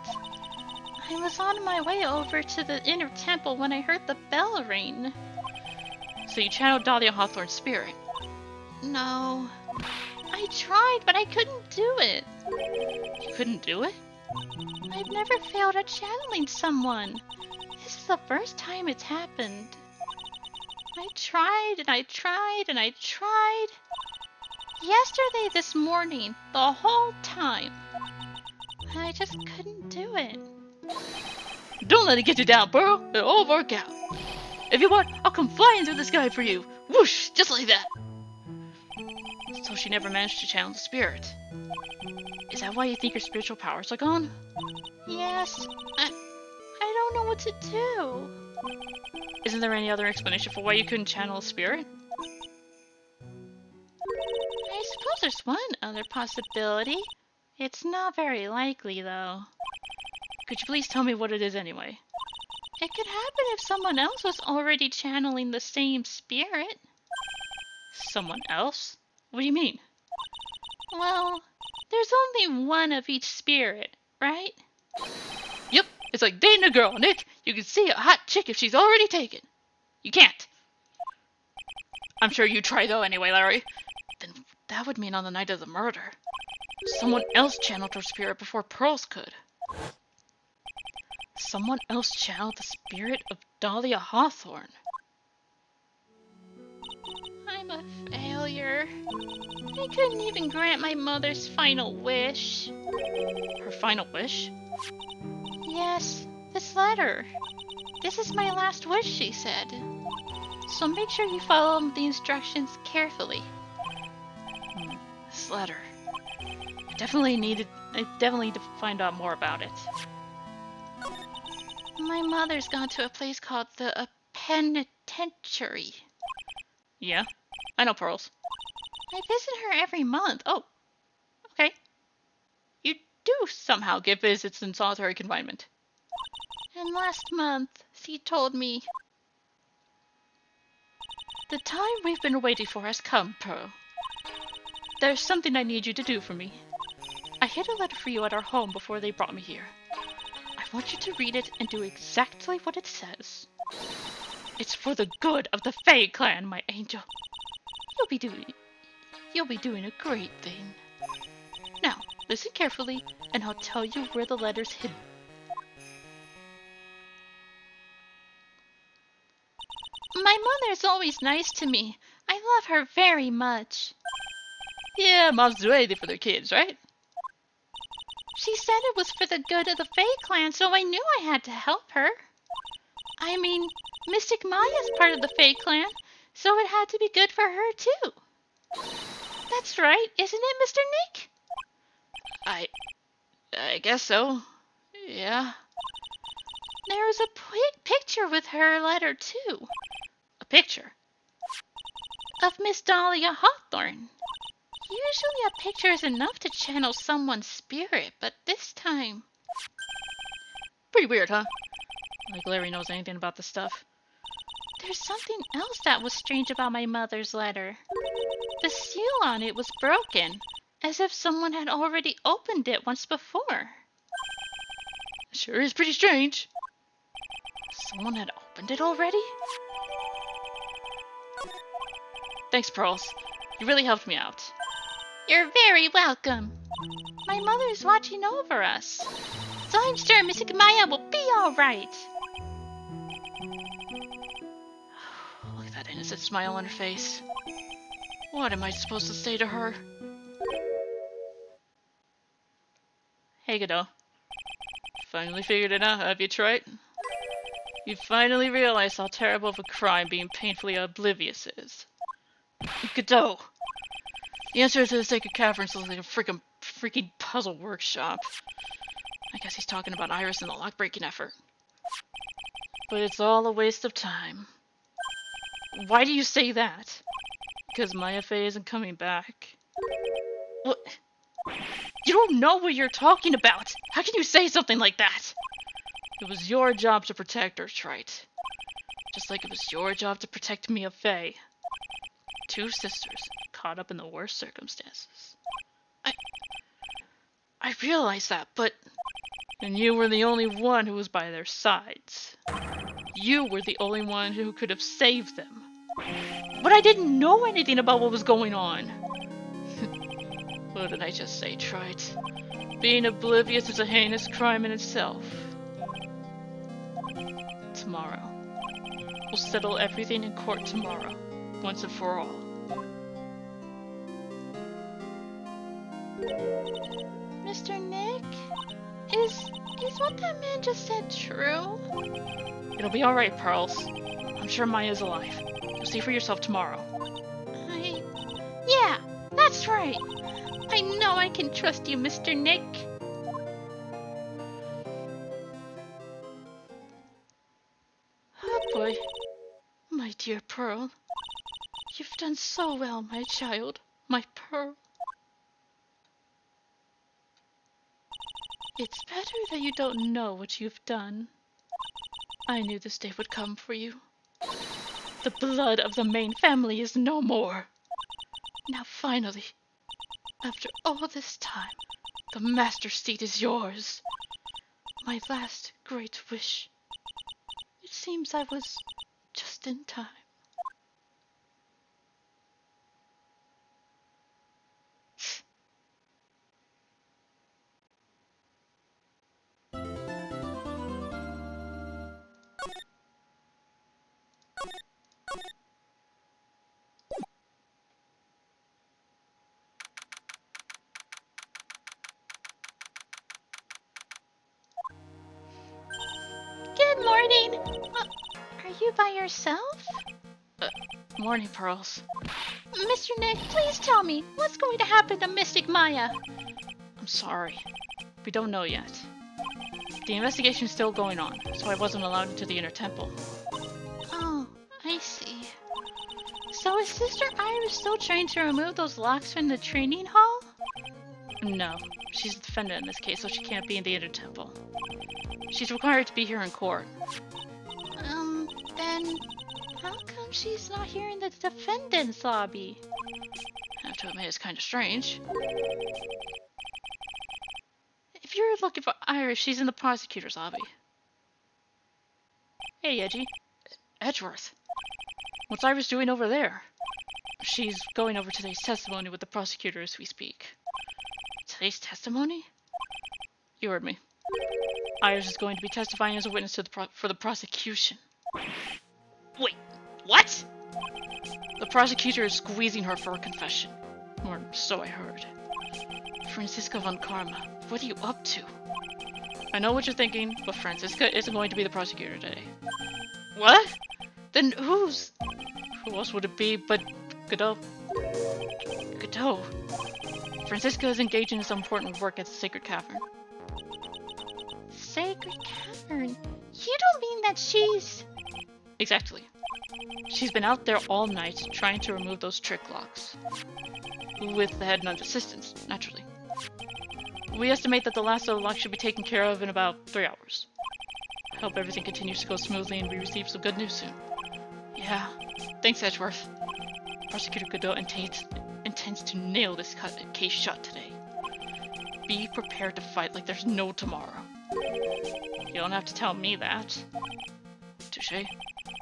I was on my way over to the inner temple when I heard the bell ring. So you channeled Dahlia Hawthorne's spirit? No. I tried, but I couldn't do it. You couldn't do it? I've never failed at channeling someone. This is the first time it's happened. I tried and I tried and I tried. Yesterday, this morning, the whole time. I just couldn't do it. Don't let it get you down, Pearl. It'll all work out. If you want, I'll come flying through the sky for you. Whoosh, just like that. So she never managed to channel the spirit. Is that why you think your spiritual powers are gone? Yes. I don't know what to do. Isn't there any other explanation for why you couldn't channel a spirit? I suppose there's one other possibility. It's not very likely, though. Could you please tell me what it is anyway? It could happen if someone else was already channeling the same spirit. Someone else? What do you mean? Well, there's only one of each spirit, right? Yep, it's like dating a girl, Nick. You can see a hot chick if she's already taken. You can't. I'm sure you try though anyway, Larry. Then that would mean on the night of the murder, someone else channeled her spirit before Pearls could. Someone else channeled the spirit of Dahlia Hawthorne. I'm a failure. I couldn't even grant my mother's final wish. Her final wish? Yes, this letter. This is my last wish, she said. So make sure you follow the instructions carefully. This letter. I definitely need to find out more about it. My mother's gone to a place called the penitentiary. Yeah, I know, Pearls. I visit her every month. Oh, okay. You do somehow give visits in solitary confinement. And last month, she told me, the time we've been waiting for has come, Pearl. There's something I need you to do for me. I hid a letter for you at our home before they brought me here. I want you to read it and do exactly what it says. It's for the good of the Fae clan, my angel. You'll be doing a great thing. Now, Listen carefully, and I'll tell you where the letter's hidden. My mother's always nice to me. I love her very much. Yeah, moms do anything for their kids, right? She said it was for the good of the Fae clan, so I knew I had to help her. I mean, Mystic Maya's part of the Fae clan, so it had to be good for her too. That's right, isn't it, Mr. Nick? I guess so. Yeah. There was a picture with her letter too. A picture? Of Miss Dahlia Hawthorne. Usually a picture is enough to channel someone's spirit, but this time... Pretty weird, huh? Like Larry knows anything about this stuff. There's something else that was strange about my mother's letter. The seal on it was broken, as if someone had already opened it once before. Sure is pretty strange. Someone had opened it already? Thanks, Pearls. You really helped me out. You're very welcome. My mother's watching over us, so I'm sure Mystic Maya will be alright. Look at that innocent smile on her face. What am I supposed to say to her? Hey, Godot. Finally figured it out, have you, Trite? You finally realized how terrible of a crime being painfully oblivious is. Godot! The answer to the Sacred Caverns looks like a freaking puzzle workshop. I guess he's talking about Iris and the lock-breaking effort. But it's all a waste of time. Why do you say that? Because Maya Fey isn't coming back. What? You don't know what you're talking about! How can you say something like that? It was your job to protect her, Trite. Just like it was your job to protect Mia Fey. Two sisters, caught up in the worst circumstances. I realize that, but... And you were the only one who was by their sides. You were the only one who could have saved them. But I didn't know anything about what was going on. What did I just say, Trite? Being oblivious is a heinous crime in itself. Tomorrow. We'll settle everything in court tomorrow, once and for all. Mr. Nick? Is what that man just said true? It'll be alright, Pearls. I'm sure Maya's alive. You'll see for yourself tomorrow. Yeah, that's right. I know I can trust you, Mr. Nick. Oh boy. My dear Pearl. You've done so well, my child. My Pearl. It's better that you don't know what you've done. I knew this day would come for you. The blood of the main family is no more. Now finally, after all this time, the Master Seat is yours. My last great wish. It seems I was just in time. Good morning! Are you by yourself? Morning, Pearls. Mr. Nick, please tell me, what's going to happen to Mystic Maya? I'm sorry. We don't know yet. The investigation's still going on, so I wasn't allowed into the inner temple. Oh, I see. So is Sister Iris still trying to remove those locks from the training hall? No, she's the defendant in this case, so she can't be in the inner temple. She's required to be here in court. Then how come she's not here in the defendant's lobby? I have to admit, it's kind of strange. If you're looking for Iris, she's in the prosecutor's lobby. Hey, Edgy. Edgeworth. What's Iris doing over there? She's going over today's testimony with the prosecutor as we speak. Today's testimony? You heard me. Iris is going to be testifying as a witness to for the prosecution. Wait, what? The prosecutor is squeezing her for a confession. Or so I heard. Franziska von Karma, what are you up to? I know what you're thinking, but Franziska isn't going to be the prosecutor today. What? Then who else would it be but Godot? Godot. Franziska is engaging in some important work at the Sacred Cavern. Sacred Cavern? You don't mean that she's... Exactly. She's been out there all night trying to remove those trick locks. With the head nun's assistance, naturally. We estimate that the last of the locks should be taken care of in about 3 hours. I hope everything continues to go smoothly and we receive some good news soon. Yeah, thanks Edgeworth. Prosecutor Godot intends to nail this case shut today. Be prepared to fight like there's no tomorrow. You don't have to tell me that. Touché.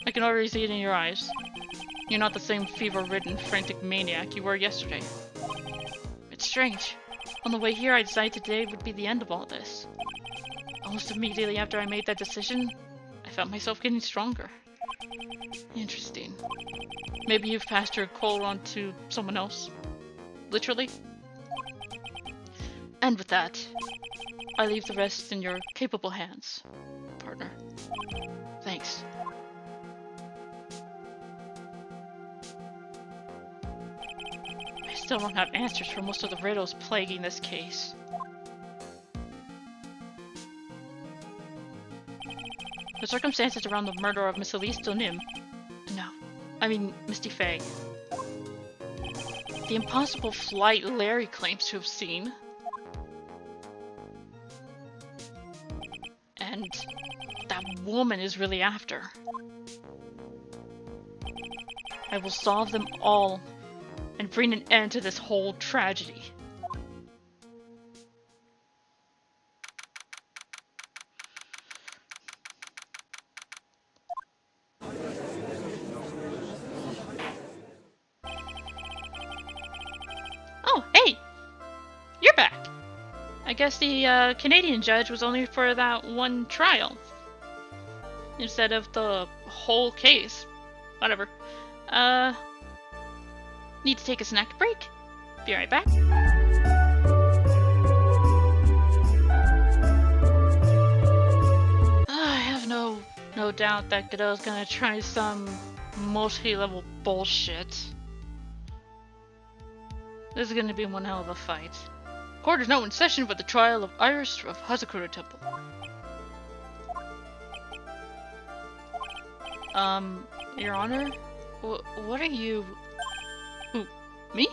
I can already see it in your eyes. You're not the same fever-ridden, frantic maniac you were yesterday. It's strange. On the way here, I decided today would be the end of all this. Almost immediately after I made that decision, I felt myself getting stronger. Interesting. Maybe you've passed your coal on to someone else? Literally? And with that, I leave the rest in your capable hands, partner. Thanks. I still don't have answers for most of the riddles plaguing this case. The circumstances around the murder of Miss Elise Donim... No, I mean Misty Faye. The impossible flight Larry claims to have seen. And that woman is really after. I will solve them all and bring an end to this whole tragedy. Oh, hey! You're back! I guess the Canadian judge was only for that one trial. Instead of the whole case. Whatever. Need to take a snack break? Be right back. I have no doubt that Godot's gonna try some multi-level bullshit. This is gonna be one hell of a fight. Court is now in session for the trial of Iris of Hazakura Temple. Your Honor? What are you... Who? Me?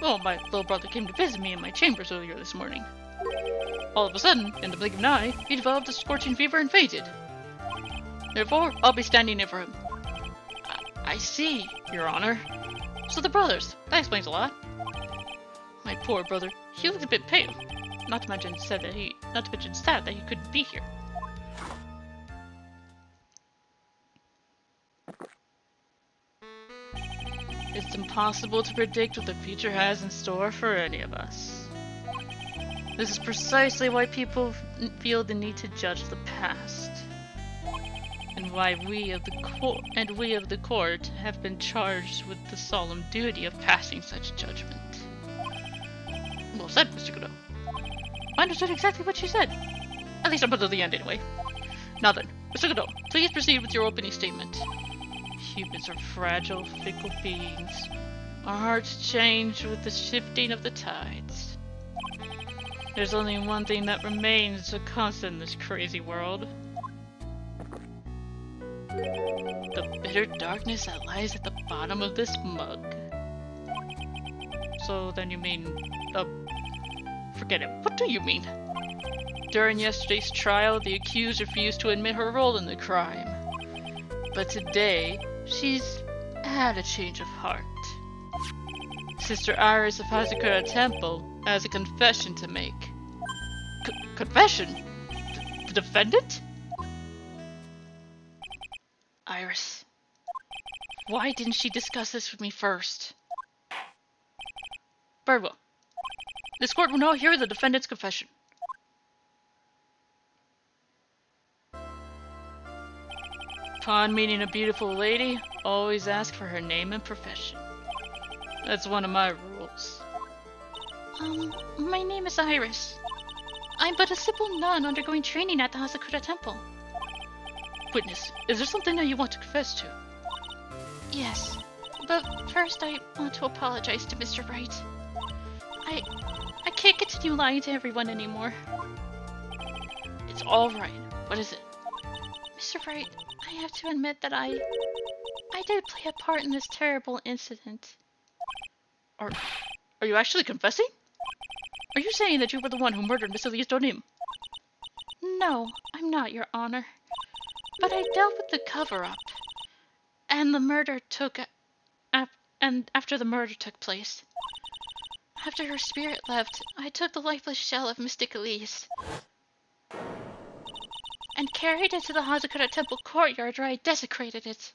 Well, my little brother came to visit me in my chambers earlier this morning. All of a sudden, in the blink of an eye, he developed a scorching fever and fainted. Therefore, I'll be standing in for him. I see, Your Honor. So the brothers, that explains a lot. My poor brother, he looked a bit pale. Not to mention sad that he couldn't be here. It's impossible to predict what the future has in store for any of us. This is precisely why people feel the need to judge the past, and why we of the court have been charged with the solemn duty of passing such judgment. Well said, Mr. Godot. I understood exactly what she said. At least up until the end, anyway. Now then, Mr. Godot, please proceed with your opening statement. Humans are fragile, fickle beings. Our hearts change with the shifting of the tides. There's only one thing that remains a constant in this crazy world. The bitter darkness that lies at the bottom of this mug. So then you mean... forget it. What do you mean? During yesterday's trial, the accused refused to admit her role in the crime. But today, she's had a change of heart. Sister Iris of Hazakura Temple has a confession to make. Confession? The defendant? Iris, why didn't she discuss this with me first? Very well. This court will now hear the defendant's confession. Upon meeting a beautiful lady, always ask for her name and profession. That's one of my rules. My name is Iris. I'm but a simple nun undergoing training at the Hazakura Temple. Witness, is there something that you want to confess to? Yes, but first I want to apologize to Mr. Wright. I can't continue lying to everyone anymore. It's all right. What is it? Mr. Wright, I have to admit that I did play a part in this terrible incident. Are you actually confessing? Are you saying that you were the one who murdered Miss Elise Donim? No, I'm not, Your Honor. But I dealt with the cover-up, and after the murder took place. After her spirit left, I took the lifeless shell of Mystic Elise and carried it to the Hazakura Temple courtyard where I desecrated it.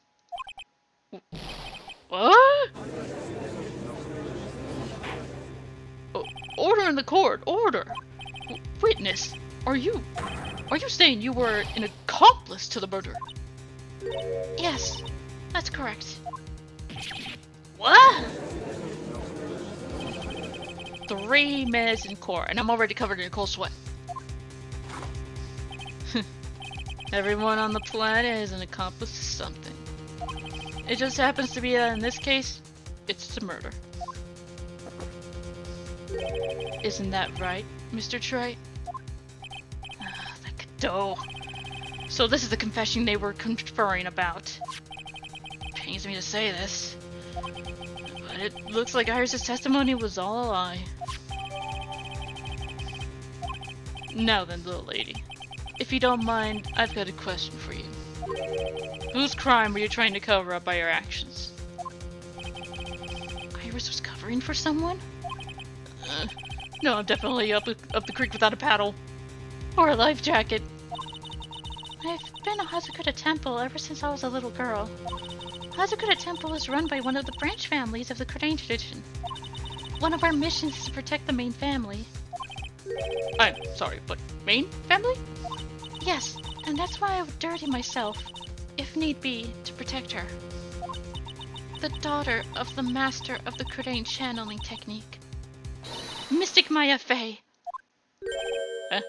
What? Order in the court! Order! Witness, are you saying you were an accomplice to the murder? Yes, that's correct. What? 3 minutes in court, and I'm already covered in a cold sweat. Everyone on the planet is an accomplice to something. It just happens to be that in this case, it's a murder. Isn't that right, Mr. Trilogy? That Cadeau. So this is the confession they were conferring about. Pains me to say this, but it looks like Iris' testimony was all a lie. Now then, little lady. If you don't mind, I've got a question for you. Whose crime were you trying to cover up by your actions? Iris was covering for someone? No, I'm definitely up the creek without a paddle. Or a life jacket. I've been a Hazakura Temple ever since I was a little girl. Hazakura Temple is run by one of the branch families of the Attorney Tradition. One of our missions is to protect the main family. I'm sorry, but main family? Yes, and that's why I would dirty myself, if need be, to protect her. The daughter of the master of the Crane channeling technique. Mystic Maya Fey. Huh?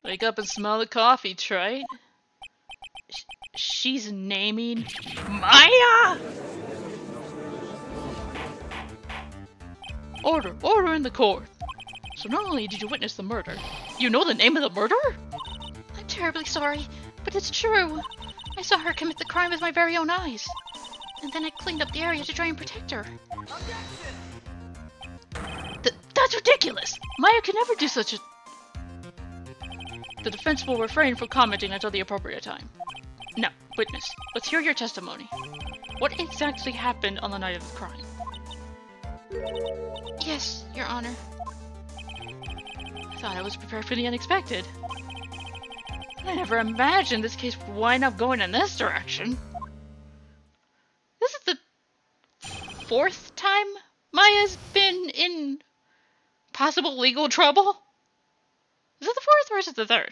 Wake up and smell the coffee, Trite. She's naming Maya! Order in the court. So not only did you witness the murder, you know the name of the murderer? I'm terribly sorry, but it's true. I saw her commit the crime with my very own eyes. And then I cleaned up the area to try and protect her. That's ridiculous! Maya could never do such a... The defense will refrain from commenting until the appropriate time. Now, witness, let's hear your testimony. What exactly happened on the night of the crime? Yes, Your Honor. I thought I was prepared for the unexpected. I never imagined this case would wind up going in this direction. This is the 4th time Maya's been in possible legal trouble? Is it the 4th or is it the 3rd?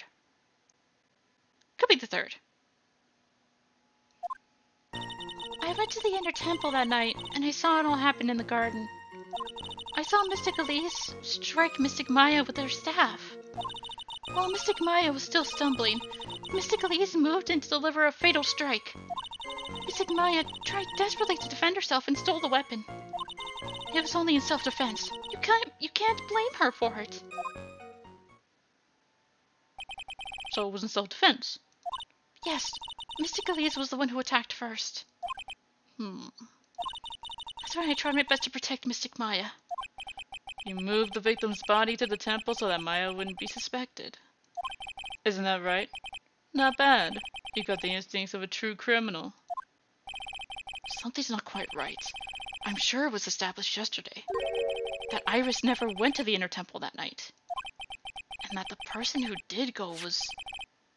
Could be the 3rd. I went to the inner temple that night, and I saw it all happen in the garden. I saw Mystic Elise strike Mystic Maya with her staff. While Mystic Maya was still stumbling, Mystic Elise moved in to deliver a fatal strike. Mystic Maya tried desperately to defend herself and stole the weapon. It was only in self-defense. You can't blame her for it. So it was in self-defense? Yes, Mystic Elise was the one who attacked first. That's when I tried my best to protect Mystic Maya. You moved the victim's body to the temple so that Maya wouldn't be suspected. Isn't that right? Not bad. You got the instincts of a true criminal. Something's not quite right. I'm sure it was established yesterday that Iris never went to the inner temple that night. And that the person who did go was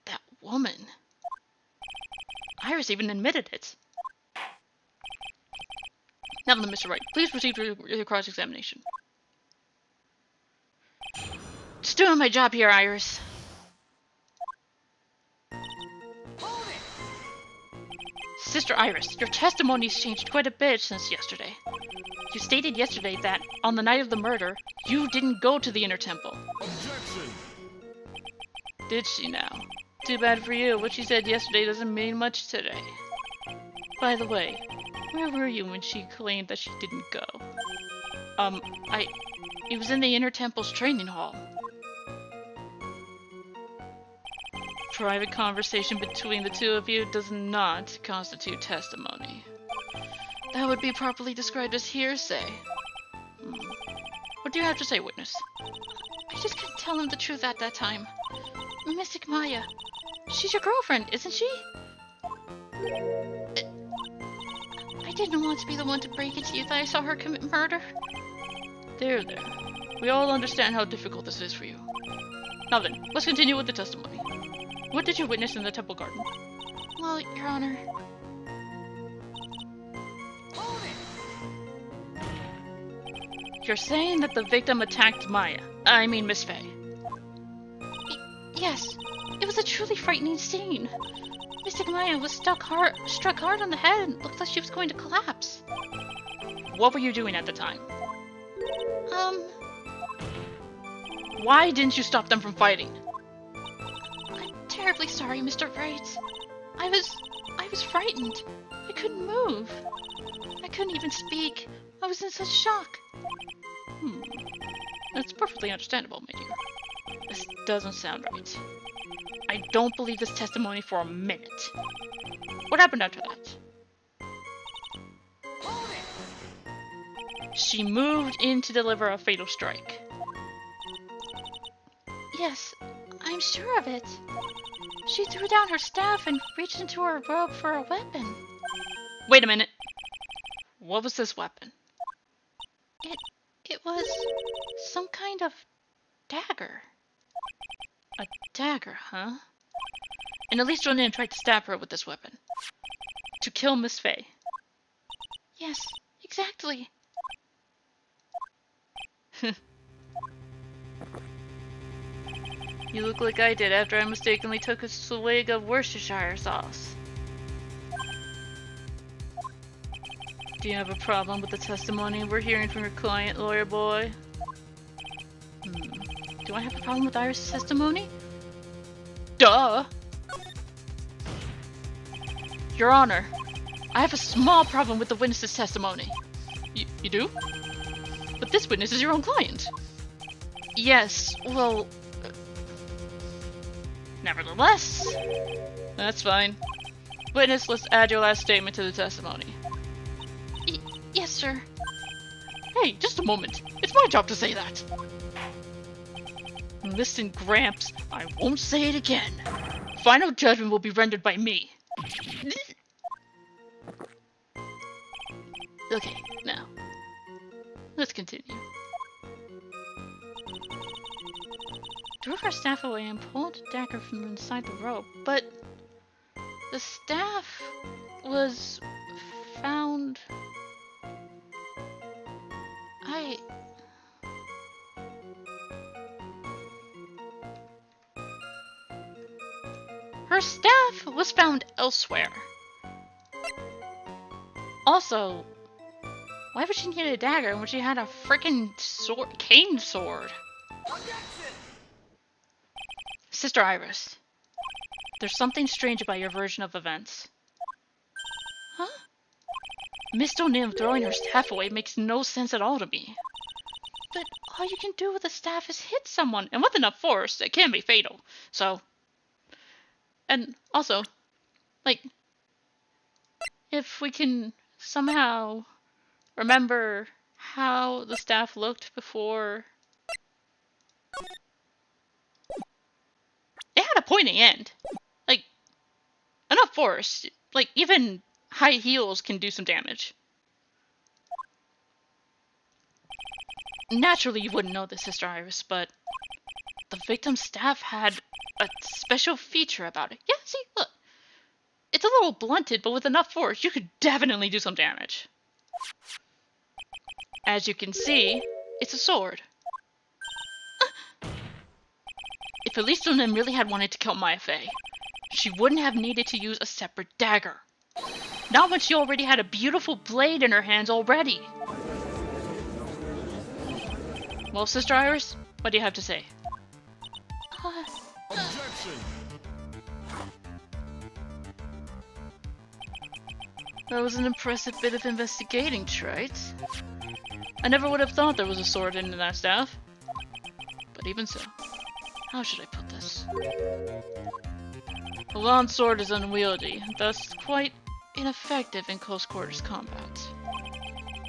that woman. Iris even admitted it. Now then, Mr. Wright, please proceed with your cross-examination. Just doing my job here, Iris. Sister Iris, your testimony's changed quite a bit since yesterday. You stated yesterday that, on the night of the murder, you didn't go to the Inner Temple. Objection! Did she now? Too bad for you. What she said yesterday doesn't mean much today. By the way, where were you when she claimed that she didn't go? It was in the Inner Temple's training hall. Private conversation between the two of you does not constitute testimony. That would be properly described as hearsay. What do you have to say, witness? I just couldn't tell him the truth at that time. Mystic Maya. She's your girlfriend, isn't she? I didn't want to be the one to break it to you that I saw her commit murder. There. We all understand how difficult this is for you. Now then, let's continue with the testimony. What did you witness in the temple garden? Well, Your Honor... You're saying that the victim attacked Miss Faye. Yes. It was a truly frightening scene. Mystic Maya was struck hard on the head and looked like she was going to collapse. What were you doing at the time? Why didn't you stop them from fighting? I'm terribly sorry, Mr. Wright. I was frightened. I couldn't move. I couldn't even speak. I was in such shock. That's perfectly understandable, my dear. This doesn't sound right. I don't believe this testimony for a minute. What happened after that? She moved in to deliver a fatal strike. Yes, I'm sure of it. She threw down her staff and reached into her robe for a weapon. Wait a minute. What was this weapon? It was some kind of dagger. A dagger, huh? And at least one man tried to stab her with this weapon. To kill Miss Faye. Yes, exactly. You look like I did after I mistakenly took a swig of Worcestershire sauce. Do you have a problem with the testimony we're hearing from your client, lawyer boy? Do I have a problem with Iris' testimony? Duh! Your Honor, I have a small problem with the witness's testimony. You do? But this witness is your own client. Yes, well... nevertheless... That's fine. Witness, let's add your last statement to the testimony. Yes, sir. Hey, just a moment. It's my job to say that. Listen, Gramps, I won't say it again. Final judgment will be rendered by me. Okay, now. Let's continue. Drew her staff away and pulled a dagger from inside the robe, but the staff was found... Her staff was found elsewhere. Also, why would she need a dagger when she had a frickin' cane sword? Sister Iris, there's something strange about your version of events. Huh? Miss O'Neill throwing her staff away makes no sense at all to me. But all you can do with a staff is hit someone. And with enough force, it can be fatal. So... and also, like, if we can somehow remember how the staff looked before... it had a pointing end. Like, enough force. Like, even high heels can do some damage. Naturally, you wouldn't know this, Sister Iris, but the victim's staff had a special feature about it. Yeah, see, look. It's a little blunted, but with enough force, you could definitely do some damage. As you can see, it's a sword. If Elise Donim really had wanted to kill Maya Fey, she wouldn't have needed to use a separate dagger. Not when she already had a beautiful blade in her hands already. Well, Sister Iris, what do you have to say? Objection! That was an impressive bit of investigating, Trite. I never would have thought there was a sword in that staff. But even so, how should I put this? A long sword is unwieldy, thus quite ineffective in close quarters combat.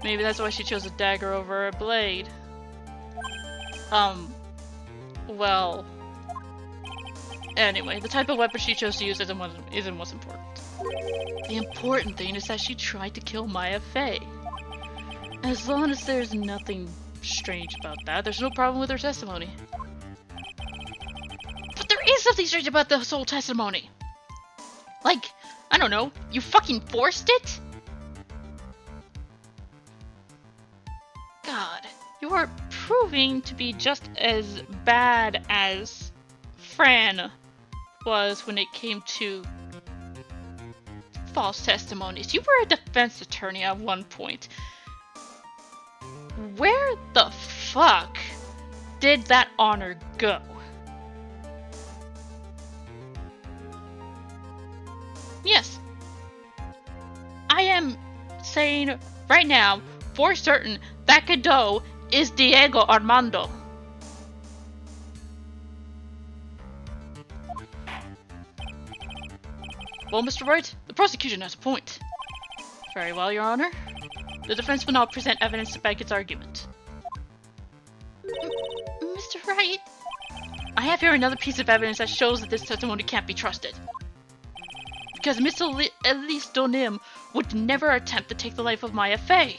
Maybe that's why she chose a dagger over a blade. Well... Anyway, the type of weapon she chose to use isn't what's important. The important thing is that she tried to kill Maya Fey. As long as there's nothing strange about that, there's no problem with her testimony. But there is something strange about this whole testimony! Like, I don't know, you fucking forced it? God, you are proving to be just as bad as Fran was when it came to false testimonies. You were a defense attorney at one point. Where the fuck did that honor go? Yes. I am saying right now, for certain, that Godot is Diego Armando. Well, Mr. Wright, the prosecution has a point. Very well, Your Honor. The defense will not present evidence to back its argument. Mr. Wright? I have here another piece of evidence that shows that this testimony can't be trusted. Because Miss Elise Donim would never attempt to take the life of Maya Fey.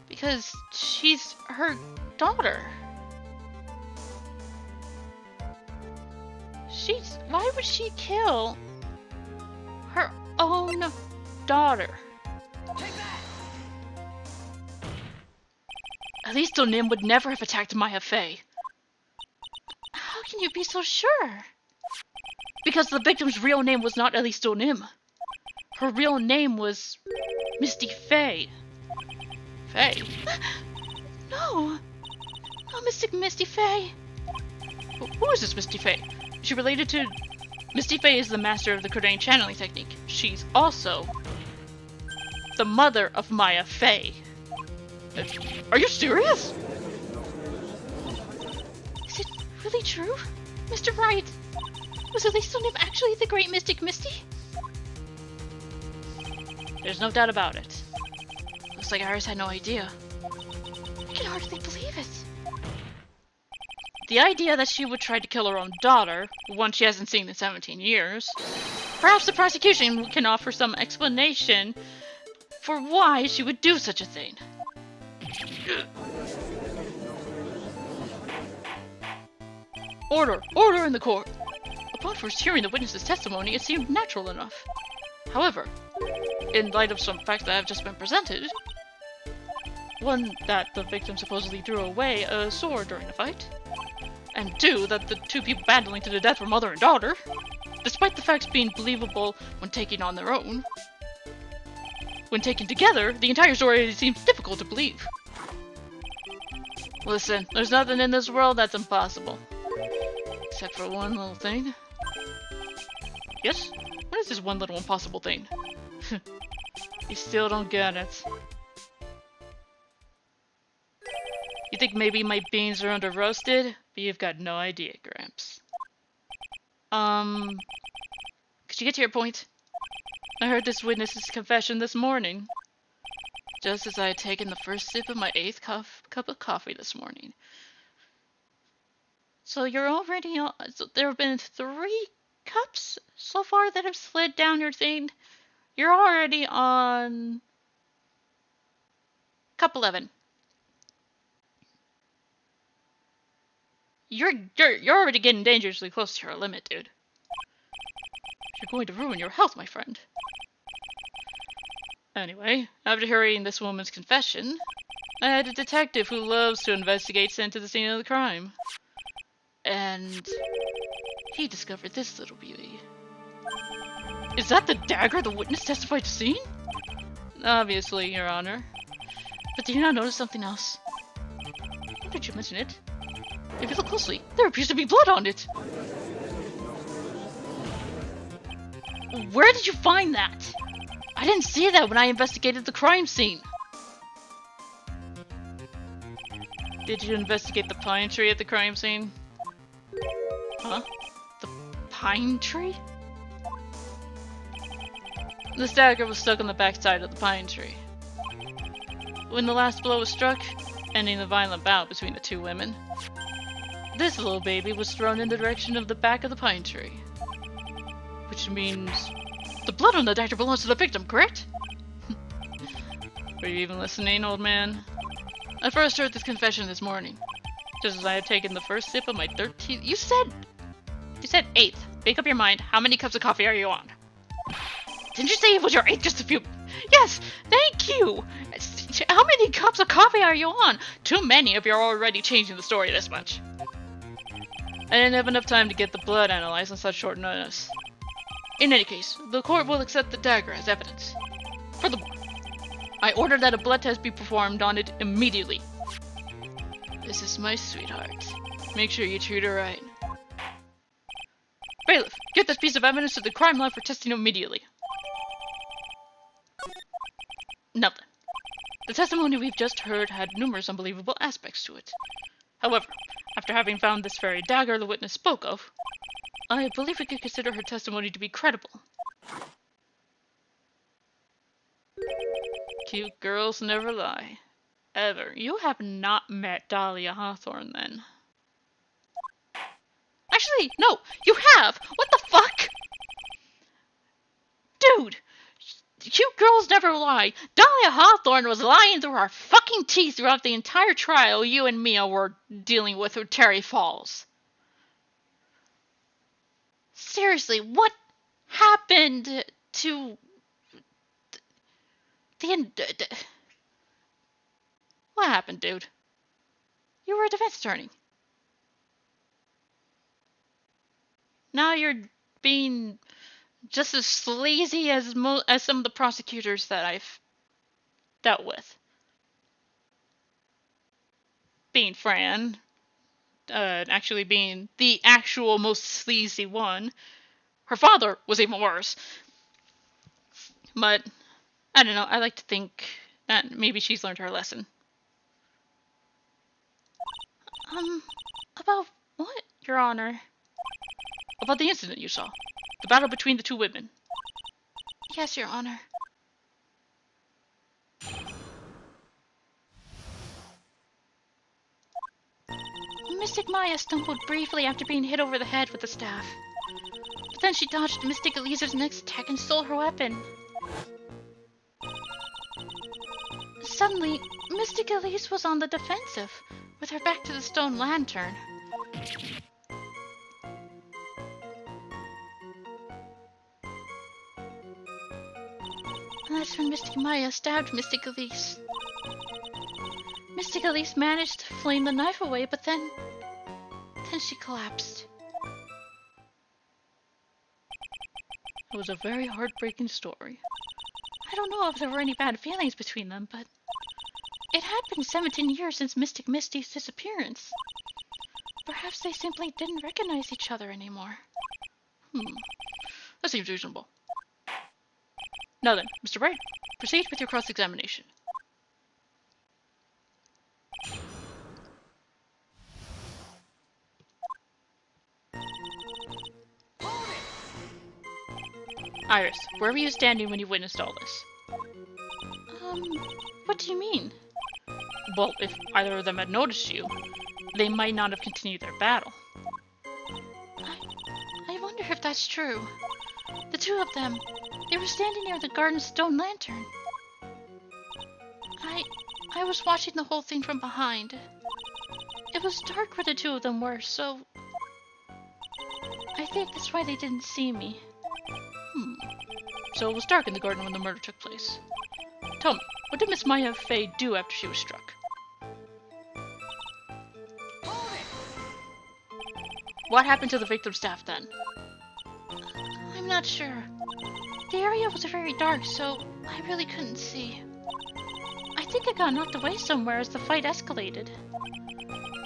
Because she's her daughter. Why would she kill her own daughter? Elise Donim would never have attacked Maya Fey. How can you be so sure? Because the victim's real name was not Elise Donim. Her real name was Misty Fey. Fey? No! Not Mystic Misty Fey. Who is this Misty Fey? Is she related to... Misty Fey is the master of the Cordane channeling technique. She's also the mother of Maya Fey. Are you serious? Is it really true? Mr. Wright? Was Elise Donim actually the Great Mystic Misty? There's no doubt about it. Looks like Iris had no idea. I can hardly believe it. The idea that she would try to kill her own daughter, one she hasn't seen in 17 years, perhaps the prosecution can offer some explanation for why she would do such a thing. Order! Order in the court! Upon first hearing the witness's testimony, it seemed natural enough. However, in light of some facts that have just been presented, one, that the victim supposedly threw away a sword during the fight, and two, that the two people battling to the death were mother and daughter, despite the facts being believable when taken on their own. When taken together, the entire story seems difficult to believe. Listen, there's nothing in this world that's impossible. Except for one little thing. Yes? What is this one little impossible thing? You still don't get it. You think maybe my beans are under roasted? But you've got no idea, Gramps. Could you get to your point? I heard this witness's confession this morning. Just as I had taken the first sip of my 8th cup of coffee this morning. So you're already on... So there have been 3 cups so far that have slid down your thing? You're already on... Cup 11. You're already getting dangerously close to your limit, dude. You're going to ruin your health, my friend. Anyway, after hearing this woman's confession, I had a detective who loves to investigate sent to the scene of the crime. And he discovered this little beauty. Is that the dagger the witness testified to seeing? Obviously, Your Honor. But did you not notice something else? Why did you mention it? If you look closely, there appears to be blood on it. Where did you find that? I didn't see that when I investigated the crime scene. Did you investigate the pine tree at the crime scene? Huh? The pine tree? This dagger was stuck on the backside of the pine tree. When the last blow was struck, ending the violent bout between the two women, this little baby was thrown in the direction of the back of the pine tree. Which means the blood on the dagger belongs to the victim, correct? Were you even listening, old man? I first heard this confession this morning, just as I had taken the first sip of my 13th— You said 8th. Make up your mind. How many cups of coffee are you on? Didn't you say it was your 8th just a few— Yes, thank you! How many cups of coffee are you on? Too many if you're already changing the story this much. I didn't have enough time to get the blood analyzed on such short notice. In any case, the court will accept the dagger as evidence. Furthermore, I order that a blood test be performed on it immediately. This is my sweetheart. Make sure you treat her right. Bailiff, get this piece of evidence to the crime lab for testing immediately. Now then, the testimony we've just heard had numerous unbelievable aspects to it. However, after having found this very dagger the witness spoke of, I believe we could consider her testimony to be credible. Cute girls never lie. Ever. You have not met Dahlia Hawthorne, then. Actually, no! You have! What the fuck? Dude! Cute girls never lie. Dahlia Hawthorne was lying through her fucking teeth throughout the entire trial you and Mia were dealing with Terry Falls. Seriously, what happened to what happened, dude? You were a defense attorney. Now you're being just as sleazy as some of the prosecutors that I've dealt with. Being Fran, actually being the actual most sleazy one. Her father was even worse. But, I don't know, I like to think that maybe she's learned her lesson. About what, Your Honor? About the incident you saw. The battle between the two women. Yes, Your Honor. Mystic Maya stumbled briefly after being hit over the head with the staff. But then she dodged Mystic Elise's next attack and stole her weapon. Suddenly, Mystic Elise was on the defensive, with her back to the stone lantern. And that's when Mystic Maya stabbed Mystic Elise. Mystic Elise managed to fling the knife away, but then she collapsed. It was a very heartbreaking story. I don't know if there were any bad feelings between them, but it had been 17 years since Mystic Misty's disappearance. Perhaps they simply didn't recognize each other anymore. That seems reasonable. Now then, Mr. Wright, proceed with your cross-examination. Iris, where were you standing when you witnessed all this? What do you mean? Well, if either of them had noticed you, they might not have continued their battle. I wonder if that's true. The two of them, they were standing near the garden stone lantern. I was watching the whole thing from behind. It was dark where the two of them were, so I think that's why they didn't see me. So it was dark in the garden when the murder took place. Tell me, what did Miss Maya Fey do after she was struck? What happened to the victim's staff then? I'm not sure. The area was very dark, so I really couldn't see. I think it got knocked away somewhere as the fight escalated.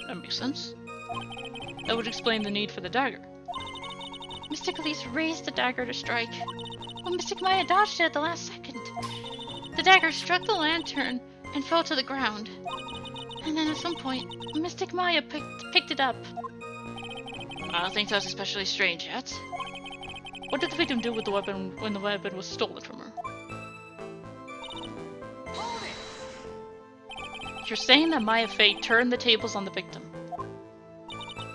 That makes sense. That would explain the need for the dagger. Mystic Elise raised the dagger to strike, but Mystic Maya dodged it at the last second. The dagger struck the lantern and fell to the ground. And then at some point, Mystic Maya picked it up. I don't think that's especially strange yet. What did the victim do with the weapon when the weapon was stolen from her? You're saying that Maya Fey turned the tables on the victim?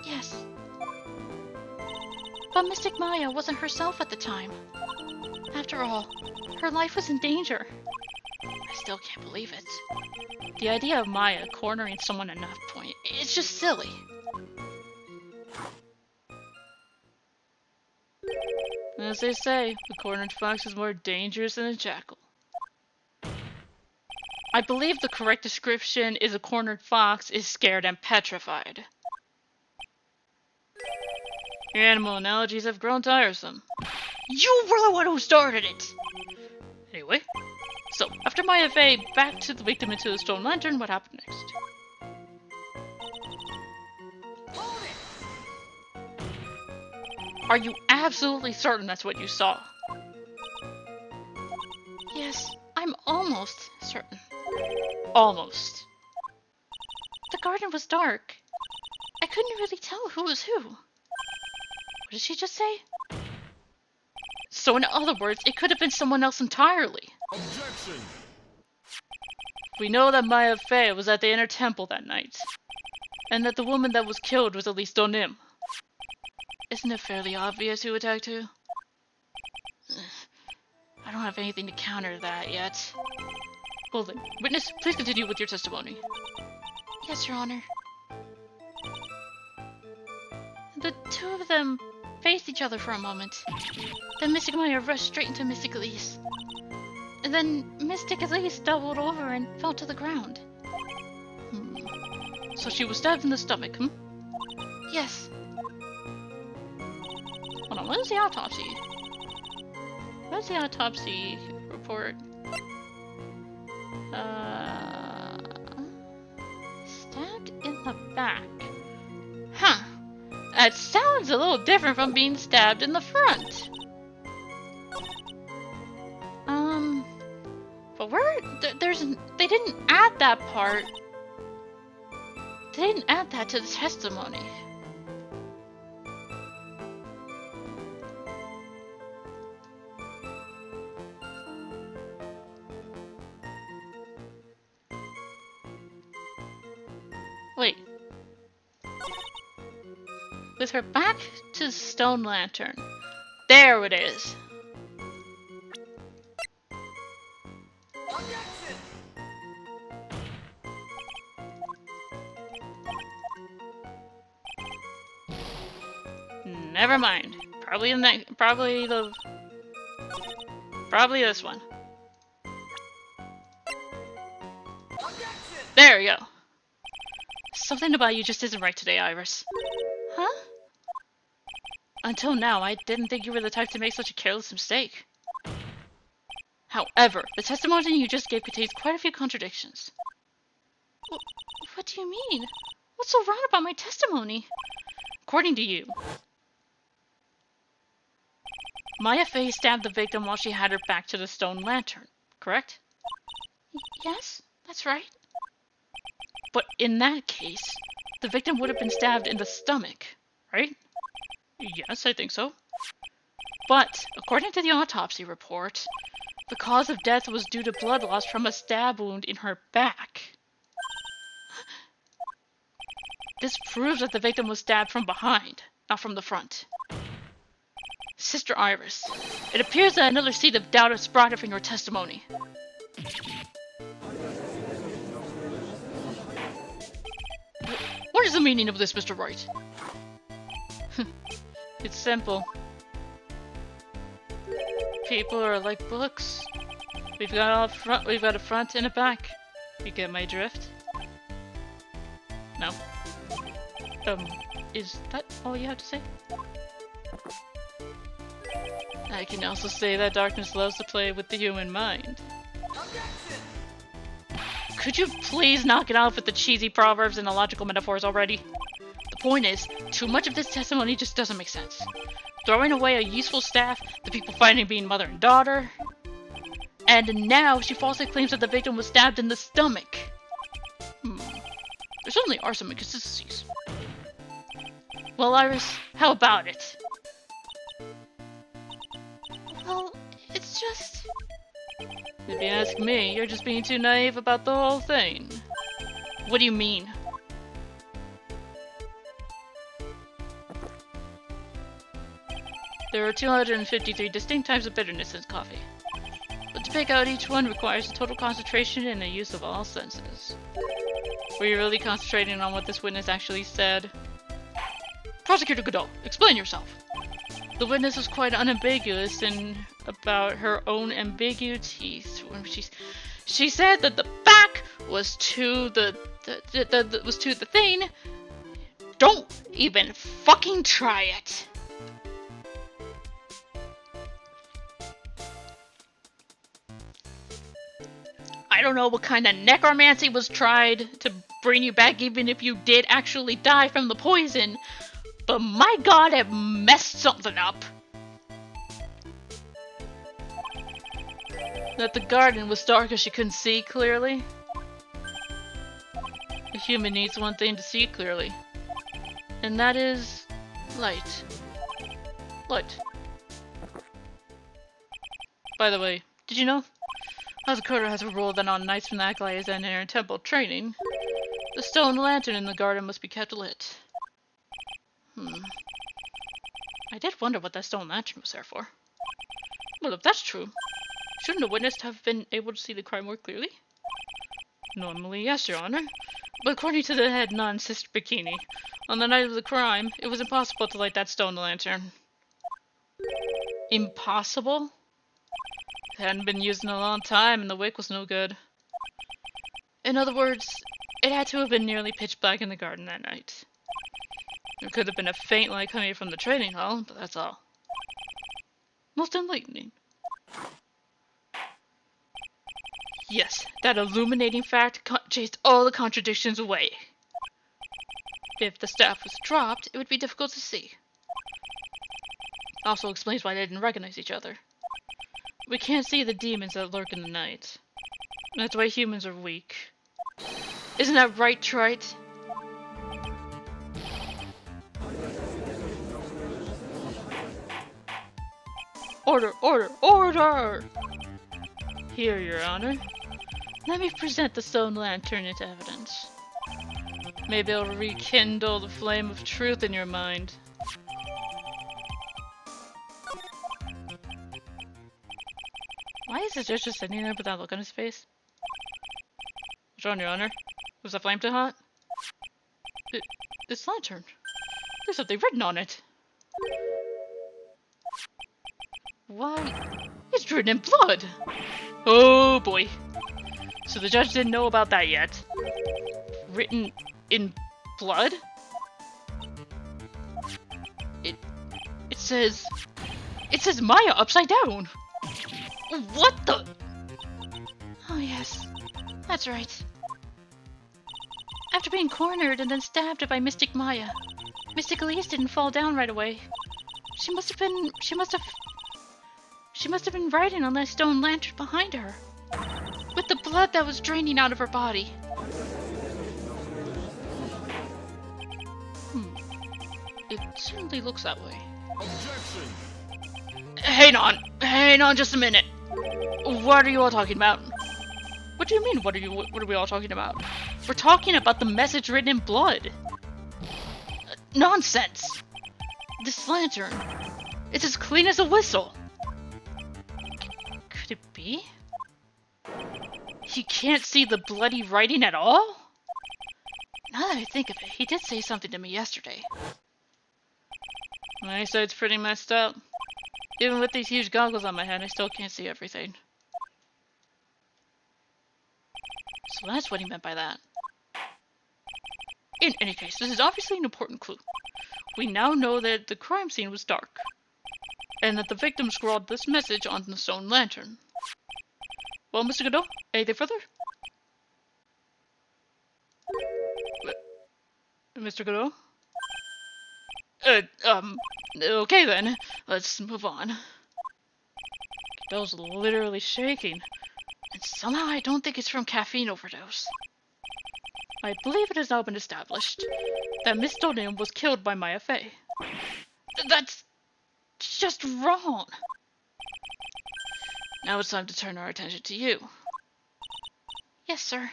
Yes. But Mystic Maya wasn't herself at the time. After all, her life was in danger. I still can't believe it. The idea of Maya cornering someone at knife point, it's just silly. As they say, the cornered fox is more dangerous than a jackal. I believe the correct description is a cornered fox is scared and petrified. Your animal analogies have grown tiresome. You were the one who started it! Anyway, so after Maya Fey backed the victim into the stone lantern, what happened next? Are you absolutely certain that's what you saw? Yes, I'm almost certain. Almost. The garden was dark. I couldn't really tell who was who. What did she just say? So in other words, it could have been someone else entirely. Objection! We know that Maya Fey was at the inner temple that night, and that the woman that was killed was at least Donim. Isn't it fairly obvious who attacked who? I don't have anything to counter that yet. Well then, witness, please continue with your testimony. Yes, Your Honor. The two of them faced each other for a moment. Then Mystic Maya rushed straight into Mystic Elise. And then Mystic Elise doubled over and fell to the ground. So she was stabbed in the stomach, Yes. Hold on, what is the autopsy? What's the autopsy report? Stabbed in the back. Huh. That sounds a little different from being stabbed in the front. But where? They didn't add that part. They didn't add that to the testimony. Wait. With her back to the stone lantern. There it is. Never mind. Probably this one. There we go. Something about you just isn't right today, Iris. Huh? Until now, I didn't think you were the type to make such a careless mistake. However, the testimony you just gave contains quite a few contradictions. What do you mean? What's so wrong about my testimony? According to you, Maya Fey stabbed the victim while she had her back to the stone lantern, correct? Yes, that's right. But in that case, the victim would have been stabbed in the stomach, right? Yes, I think so. But, according to the autopsy report, the cause of death was due to blood loss from a stab wound in her back. This proves that the victim was stabbed from behind, not from the front. Sister Iris, it appears that another seed of doubt is sprouted from your testimony. What is the meaning of this, Mr. Wright? It's simple. People are like books. We've got a front and a back. You get my drift? No. Is that all you have to say? I can also say that darkness loves to play with the human mind. Could you please knock it off with the cheesy proverbs and illogical metaphors already? The point is, too much of this testimony just doesn't make sense. Throwing away a useful staff, the people fighting being mother and daughter, and now she falsely claims that the victim was stabbed in the stomach. There certainly are some inconsistencies. Well, Iris, how about it? Well, it's just... If you ask me, you're just being too naive about the whole thing. What do you mean? There are 253 distinct types of bitterness in coffee. But to pick out each one requires a total concentration and the use of all senses. Were you really concentrating on what this witness actually said? Prosecutor Godot, explain yourself. The witness was quite unambiguous about her own ambiguities. She said that the back was to the thing. Don't even fucking try it. I don't know what kind of necromancy was tried to bring you back, even if you did actually die from the poison. But my god, it messed something up. That the garden was dark because she couldn't see clearly. A human needs one thing to see clearly. And that is... light. Light. By the way, did you know? As Dakota has a rule that on nights when the acolyte is in her temple training, the stone lantern in the garden must be kept lit. I did wonder what that stone lantern was there for. Well, if that's true, shouldn't a witness have been able to see the crime more clearly? Normally, yes, Your Honor. But according to the head nun, Sister Bikini, on the night of the crime, it was impossible to light that stone lantern. Impossible? It hadn't been used in a long time, and the wick was no good. In other words, it had to have been nearly pitch black in the garden that night. There could have been a faint light coming from the training hall, but that's all. Most enlightening. Yes, that illuminating fact chased all the contradictions away. If the staff was dropped, it would be difficult to see. Also explains why they didn't recognize each other. We can't see the demons that lurk in the night. That's why humans are weak. Isn't that right, Trite? Order, order, order! Here, Your Honor. Let me present the stone lantern into evidence. Maybe it'll rekindle the flame of truth in your mind. Why is the judge just sitting there with that look on his face? What's wrong, Your Honor? Was the flame too hot? This lantern. There's something written on it. Why? It's written in blood! Oh boy. So the judge didn't know about that yet. Written in blood? It says Maya upside down! What the? Oh yes, that's right. After being cornered and then stabbed by Mystic Maya, Mystic Elise didn't fall down right away. She must have been writing on that stone lantern behind her, with the blood that was draining out of her body. It certainly looks that way. Objection! Hang on just a minute. What are you all talking about? What do you mean, what are we all talking about? We're talking about the message written in blood. Nonsense! This lantern, it's as clean as a whistle. Could it be? He can't see the bloody writing at all? Now that I think of it, he did say something to me yesterday. My eyesight's pretty messed up. Even with these huge goggles on my head, I still can't see everything. So that's what he meant by that. In any case, this is obviously an important clue. We now know that the crime scene was dark, and that the victim scrawled this message on the stone lantern. Well, Mr. Godot, anything further? Mr. Godot? Okay then, let's move on. Godot's literally shaking, and somehow I don't think it's from caffeine overdose. I believe it has now been established that Miss Donim was killed by Maya Fey. That's just wrong. Now it's time to turn our attention to you. Yes, sir.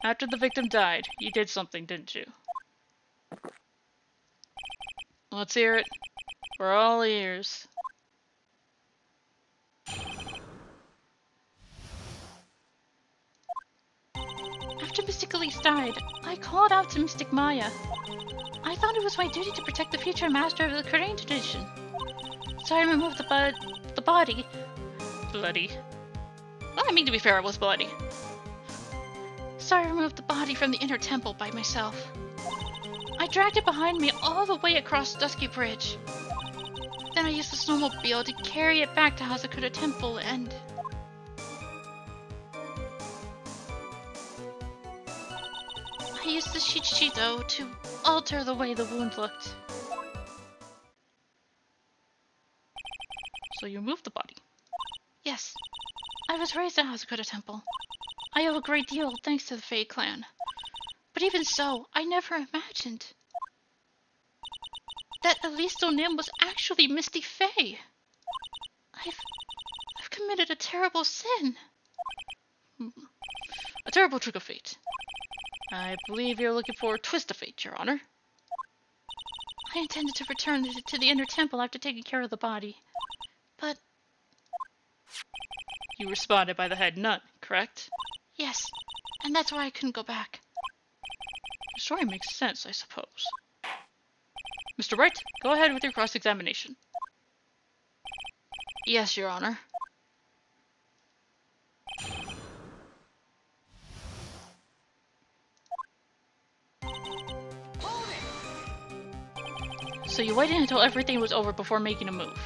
After the victim died, you did something, didn't you? Let's hear it. We're all ears. After Mystic Elise died, I called out to Mystic Maya. I thought it was my duty to protect the future master of the Korean tradition. So I removed the body. Bloody. Well, I mean, to be fair, it was bloody. So I removed the body from the inner temple by myself. I dragged it behind me all the way across Dusky Bridge. Then I used the snowmobile to carry it back to Hazakura Temple and... I used the Shichito to alter the way the wound looked. So you moved the body? Yes. I was raised at Hazakura Temple. I owe a great deal thanks to the Fey clan. But even so, I never imagined that Elise Donim was actually Misty Fey. I've committed a terrible sin. A terrible trick of fate. I believe you're looking for a twist of fate, Your Honor. I intended to return to the inner temple after taking care of the body. But... You were spotted by the head nun, correct? Yes, and that's why I couldn't go back. The story makes sense, I suppose. Mr. Wright, go ahead with your cross-examination. Yes, Your Honor. So you waited until everything was over before making a move?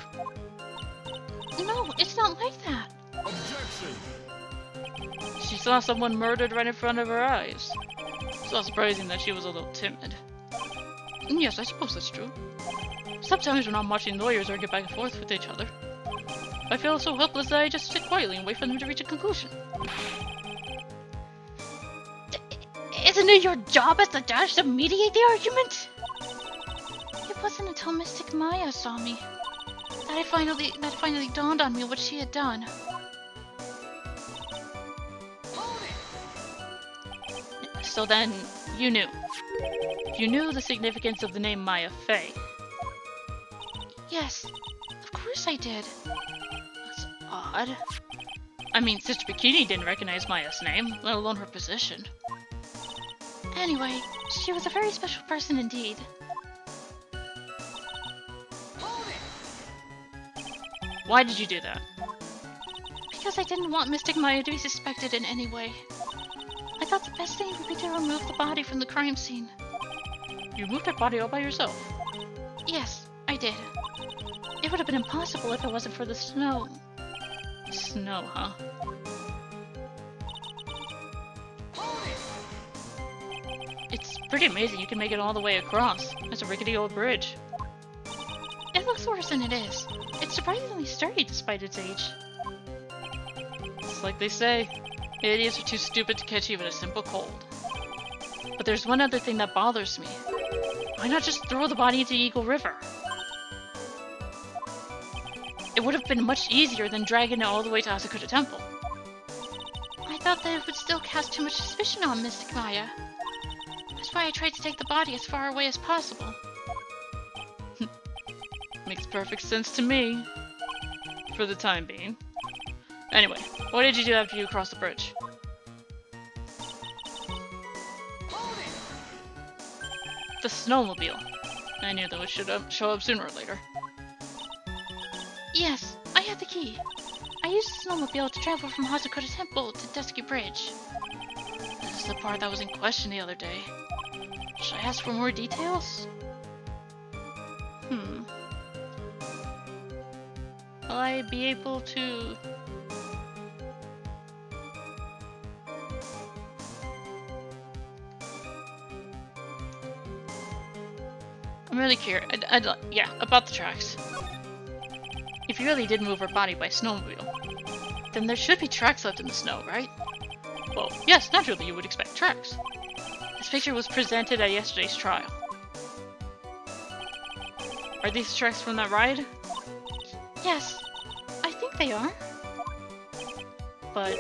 No, it's not like that. Objection! She saw someone murdered right in front of her eyes. It's not surprising that she was a little timid. Yes, I suppose that's true. Sometimes when I'm watching lawyers argue back and forth with each other, I feel so helpless that I just sit quietly and wait for them to reach a conclusion. Isn't it your job as the judge to mediate the argument? It wasn't until Mystic Maya saw me that it finally dawned on me what she had done. So then, you knew. You knew the significance of the name Maya Fey. Yes, of course I did. That's odd. I mean, Sister Bikini didn't recognize Maya's name, let alone her position. Anyway, she was a very special person indeed. Why did you do that? Because I didn't want Mystic Maya to be suspected in any way. I thought the best thing would be to remove the body from the crime scene. You moved her body all by yourself? Yes, I did. It would have been impossible if it wasn't for the snow. Snow, huh? It's pretty amazing you can make it all the way across. It's a rickety old bridge. It looks worse than it is. It's surprisingly sturdy despite its age. It's like they say, idiots are too stupid to catch even a simple cold. But there's one other thing that bothers me. Why not just throw the body into Eagle River? It would have been much easier than dragging it all the way to Asakura Temple. I thought that it would still cast too much suspicion on Mystic Maya. That's why I tried to take the body as far away as possible. Makes perfect sense to me. For the time being. Anyway, what did you do after you crossed the bridge? The snowmobile. I knew that would show up sooner or later. Yes, I had the key. I used the snowmobile to travel from Hazakura Temple to Dusky Bridge. is the part that was in question the other day. Should I ask for more details? Will I be able to... I'm really curious. Yeah, about the tracks. If you really did move her body by snowmobile, then there should be tracks left in the snow, right? Well, yes, naturally you would expect tracks. This picture was presented at yesterday's trial. Are these tracks from that ride? Yes, I think they are. But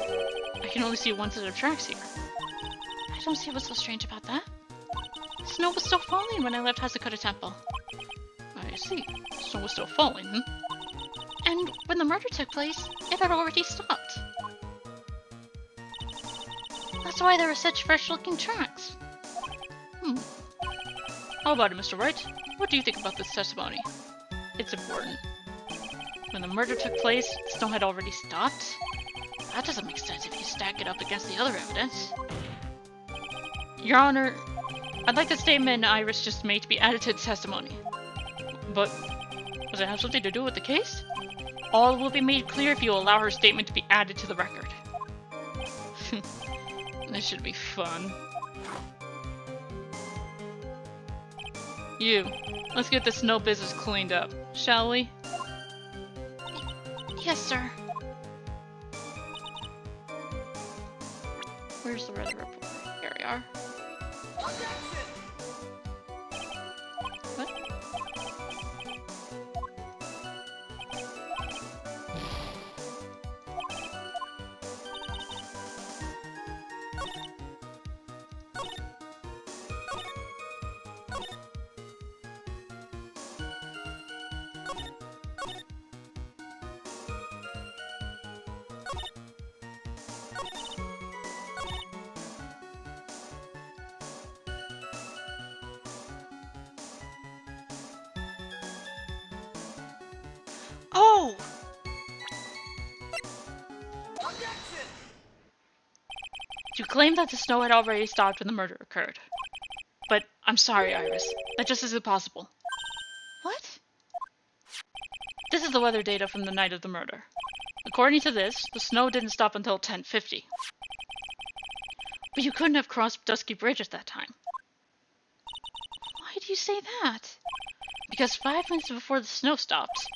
I can only see one set of tracks here. I don't see what's so strange about that. Snow was still falling when I left Hazakota Temple. I see. Snow was still falling, And when the murder took place, it had already stopped. That's why there were such fresh-looking tracks. How about it, Mr. Wright? What do you think about this testimony? It's important. When the murder took place, the snow had already stopped? That doesn't make sense if you stack it up against the other evidence. Your Honor, I'd like the statement Iris just made to be added to the testimony. But does it have something to do with the case? All will be made clear if you allow her statement to be added to the record. This should be fun. You, let's get the snow business cleaned up, shall we? Yes, sir. Where's the weather report? Here we are. What? Oh! You claim that the snow had already stopped when the murder occurred. But I'm sorry, Iris. That just isn't possible. What? This is the weather data from the night of the murder. According to this, the snow didn't stop until 10:50. But you couldn't have crossed Dusky Bridge at that time. Why do you say that? Because 5 minutes before the snow stopped,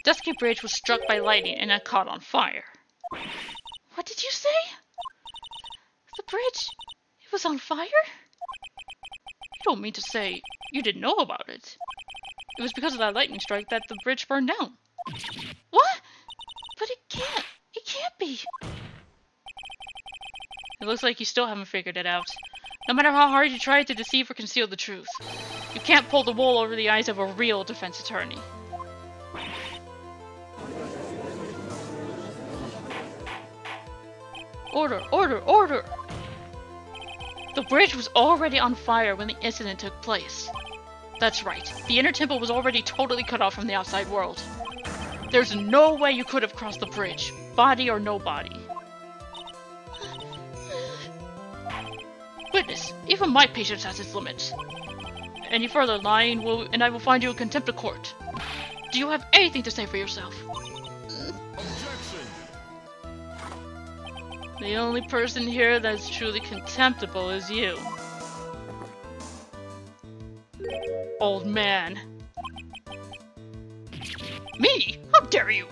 Dusky Bridge was struck by lightning and it caught on fire. What did you say? The bridge? It was on fire? You don't mean to say you didn't know about it. It was because of that lightning strike that the bridge burned down. What? But it can't be. It looks like you still haven't figured it out. No matter how hard you try to deceive or conceal the truth, you can't pull the wool over the eyes of a real defense attorney. Order, order, order! The bridge was already on fire when the incident took place. That's right, the inner temple was already totally cut off from the outside world. There's no way you could have crossed the bridge, body or no body. Witness, even my patience has its limits. Any further lying and I will find you in contempt of court. Do you have anything to say for yourself? Objection! The only person here that's truly contemptible is you. Old man. Me? How dare you?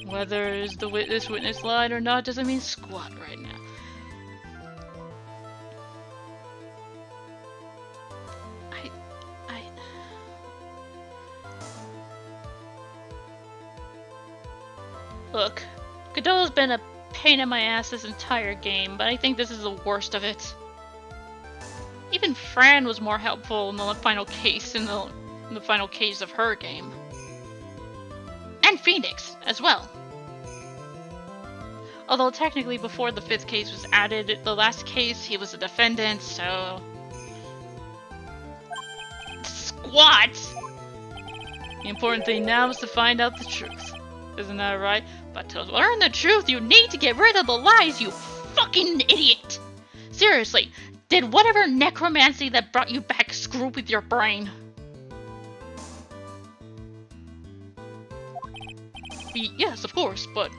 Whether this witness lied or not doesn't mean squat right now. Look, Godot's been a pain in my ass this entire game, but I think this is the worst of it. Even Fran was more helpful in the final case in the final case of her game. And Phoenix, as well. Although technically before the 5th case was added, the last case he was a defendant, so... Squat! The important thing now is to find out the truth. Isn't that right? But to learn the truth, you need to get rid of the lies, you fucking idiot! seriously, did whatever necromancy that brought you back screw with your brain? Yes, of course, but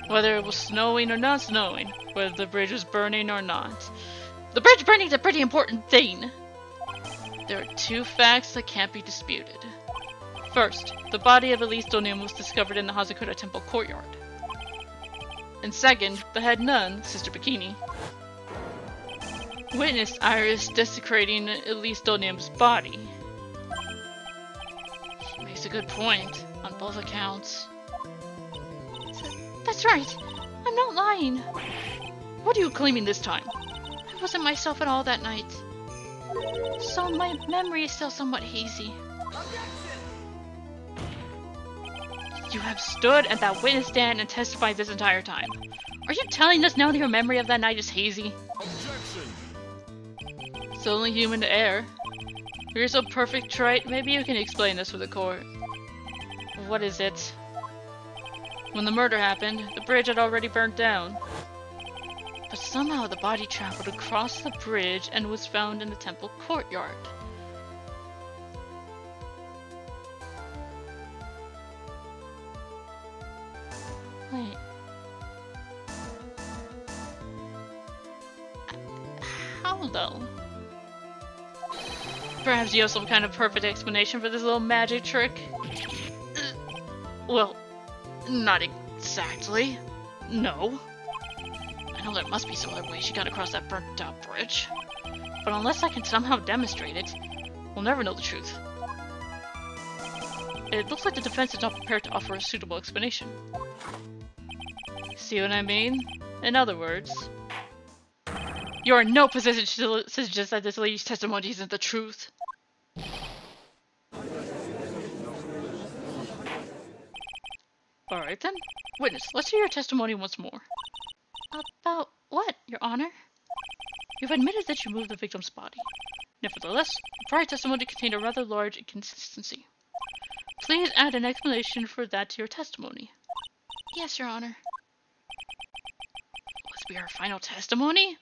whether it was snowing or not snowing, whether the bridge was burning or not. The bridge burning is a pretty important thing. There are two facts that can't be disputed. First, the body of Elise Donim was discovered in the Hazakura Temple courtyard. And second, the head nun, Sister Bikini, witnessed Iris desecrating Elise Donim's body. She makes a good point, on both accounts. That's right. I'm not lying. What are you claiming this time? I wasn't myself at all that night. So my memory is still somewhat hazy. You have stood at that witness stand and testified this entire time. Are you telling us now that your memory of that night is hazy? Objection. It's only human to err. If you're so perfect, right? Maybe you can explain this for the court. What is it? When the murder happened, the bridge had already burnt down. But somehow the body traveled across the bridge and was found in the temple courtyard. Wait. How though? Perhaps you have some kind of perfect explanation for this little magic trick? Well, not exactly. No. I know there must be some other way she got across that burnt out bridge. But unless I can somehow demonstrate it, we'll never know the truth. It looks like the defense is not prepared to offer a suitable explanation. See what I mean? In other words, you are in no position to suggest that this lady's testimony isn't the truth. Alright then. Witness, let's hear your testimony once more. About what, Your Honor? You've admitted that you moved the victim's body. Nevertheless, the prior testimony contained a rather large inconsistency. Please add an explanation for that to your testimony. Yes, Your Honor. Will this be our final testimony?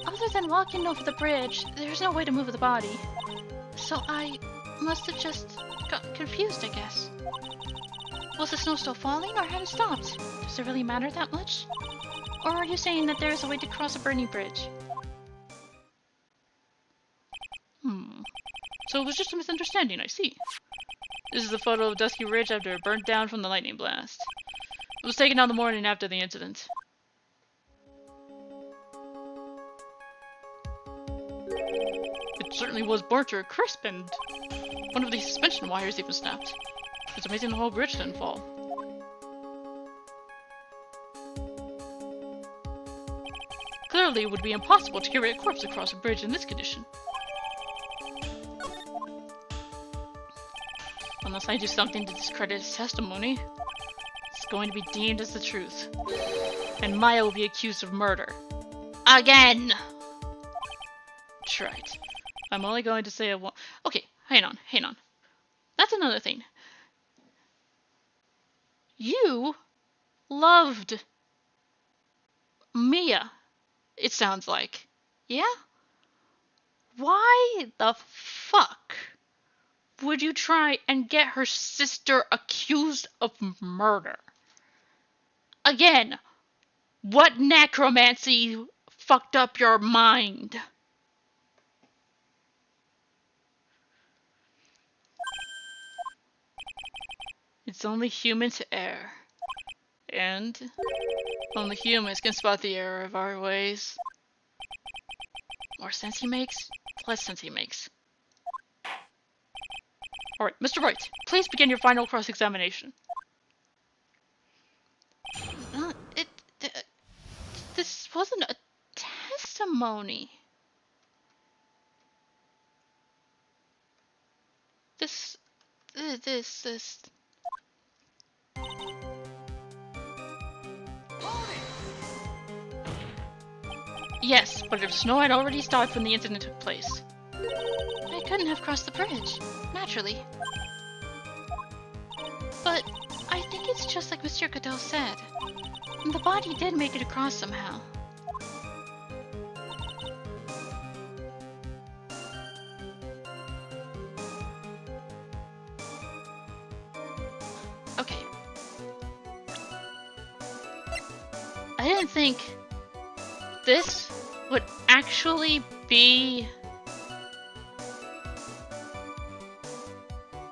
Other than walking over the bridge, there's no way to move the body. So I must have just got confused, I guess. Was the snow still falling or had it stopped? Does it really matter that much? Or are you saying that there's a way to cross a burning bridge? So it was just a misunderstanding, I see. This is a photo of Dusky Ridge after it burnt down from the lightning blast. It was taken on the morning after the incident. It certainly was burnt to a crisp, and one of the suspension wires even snapped. It's amazing the whole bridge didn't fall. Clearly, it would be impossible to carry a corpse across a bridge in this condition. Unless I do something to discredit his testimony, it's going to be deemed as the truth. And Maya will be accused of murder. Again! That's right. I'm only going to say okay, hang on. That's another thing. You loved Mia, it sounds like. Yeah? Why the fuck would you try and get her sister accused of murder? Again, what necromancy fucked up your mind? It's only human to err. And only humans can spot the error of our ways. More sense he makes, less sense he makes. Alright, Mr. Wright, please begin your final cross-examination. This wasn't a testimony. This... Yes, but if snow had already stopped when the incident took place. I couldn't have crossed the bridge, naturally. think it's just like Mr. Goodell said. And the body did make it across somehow. Okay. I didn't think this would actually be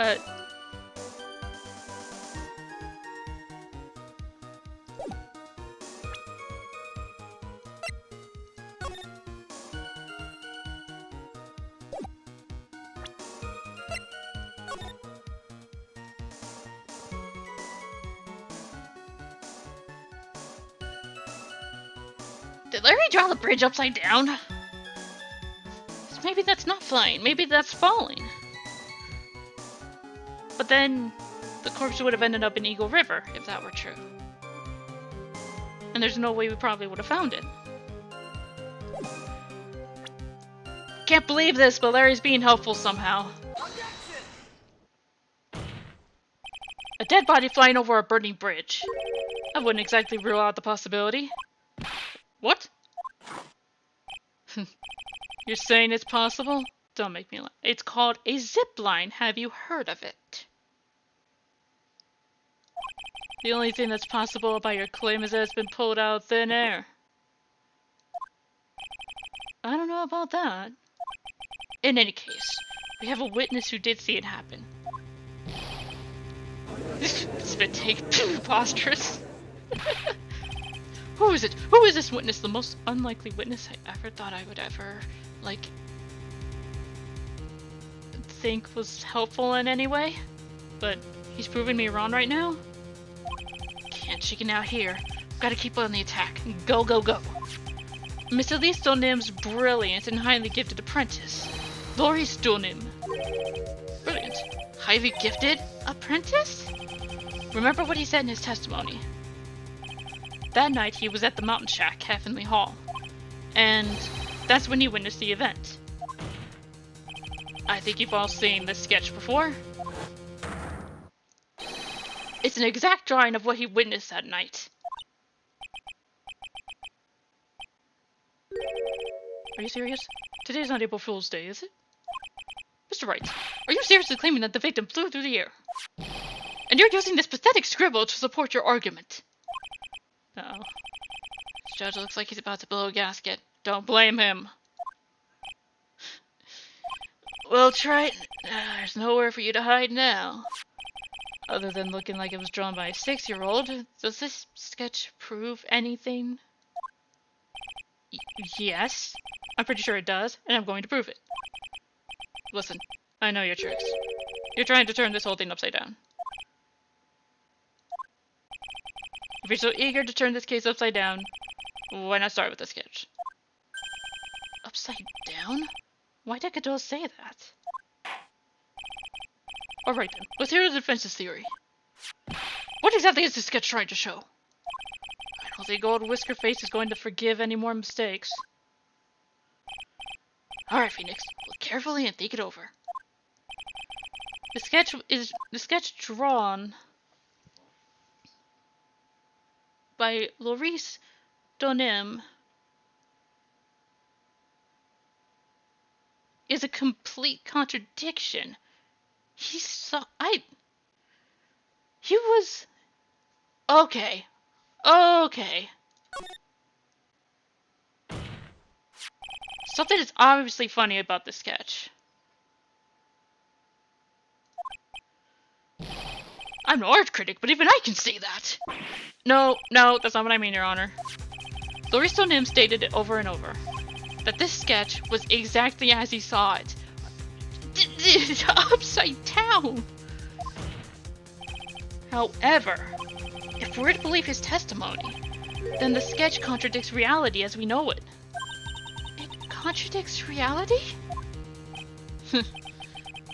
a Did Larry draw the bridge upside down? So maybe that's not flying, maybe that's falling. But then the corpse would have ended up in Eagle River if that were true. And there's no way we probably would have found it. Can't believe this, but Larry's being helpful somehow. A dead body flying over a burning bridge. I wouldn't exactly rule out the possibility. What? You're saying it's possible? Don't make me laugh. It's called a zip line. Have you heard of it? The only thing that's possible about your claim is that it's been pulled out of thin air. I don't know about that. In any case, we have a witness who did see it happen. It's a bit preposterous. Who is it? Who is this witness? The most unlikely witness I ever thought I would ever, like, think was helpful in any way. But he's proving me wrong right now. Can't chicken out here. Gotta keep on the attack. Go, go, go. Miss Elise Donim's brilliant and highly gifted apprentice. Laurie Stonim. Brilliant. Highly gifted apprentice? Remember what he said in his testimony. That night he was at the Mountain Shack, Heavenly Hall. And that's when he witnessed the event. I think you've all seen this sketch before. It's an exact drawing of what he witnessed that night. Are you serious? Today's not April Fool's Day, is it? Mr. Wright, are you seriously claiming that the victim flew through the air? And you're using this pathetic scribble to support your argument? Uh-oh. This judge looks like he's about to blow a gasket. Don't blame him. Well, Triton, there's nowhere for you to hide now. Other than looking like it was drawn by a 6-year-old, does this sketch prove anything? Yes. I'm pretty sure it does, and I'm going to prove it. Listen, I know your tricks. You're trying to turn this whole thing upside down. If you're so eager to turn this case upside down, why not start with the sketch? Upside down? Why did Godot say that? Alright then, let's hear the defense's theory. What exactly is this sketch trying to show? I don't think old Whisker Face is going to forgive any more mistakes. Alright, Phoenix, look carefully and think it over. The sketch drawn by Laurice Donim is a complete contradiction. He was... Okay. Something is obviously funny about this sketch. I'm no art critic, but even I can see that. No, that's not what I mean, Your Honor. Laurice Donim stated it over and over. That this sketch was exactly as he saw it. Upside down! However, if we're to believe his testimony, then the sketch contradicts reality as we know it. It contradicts reality?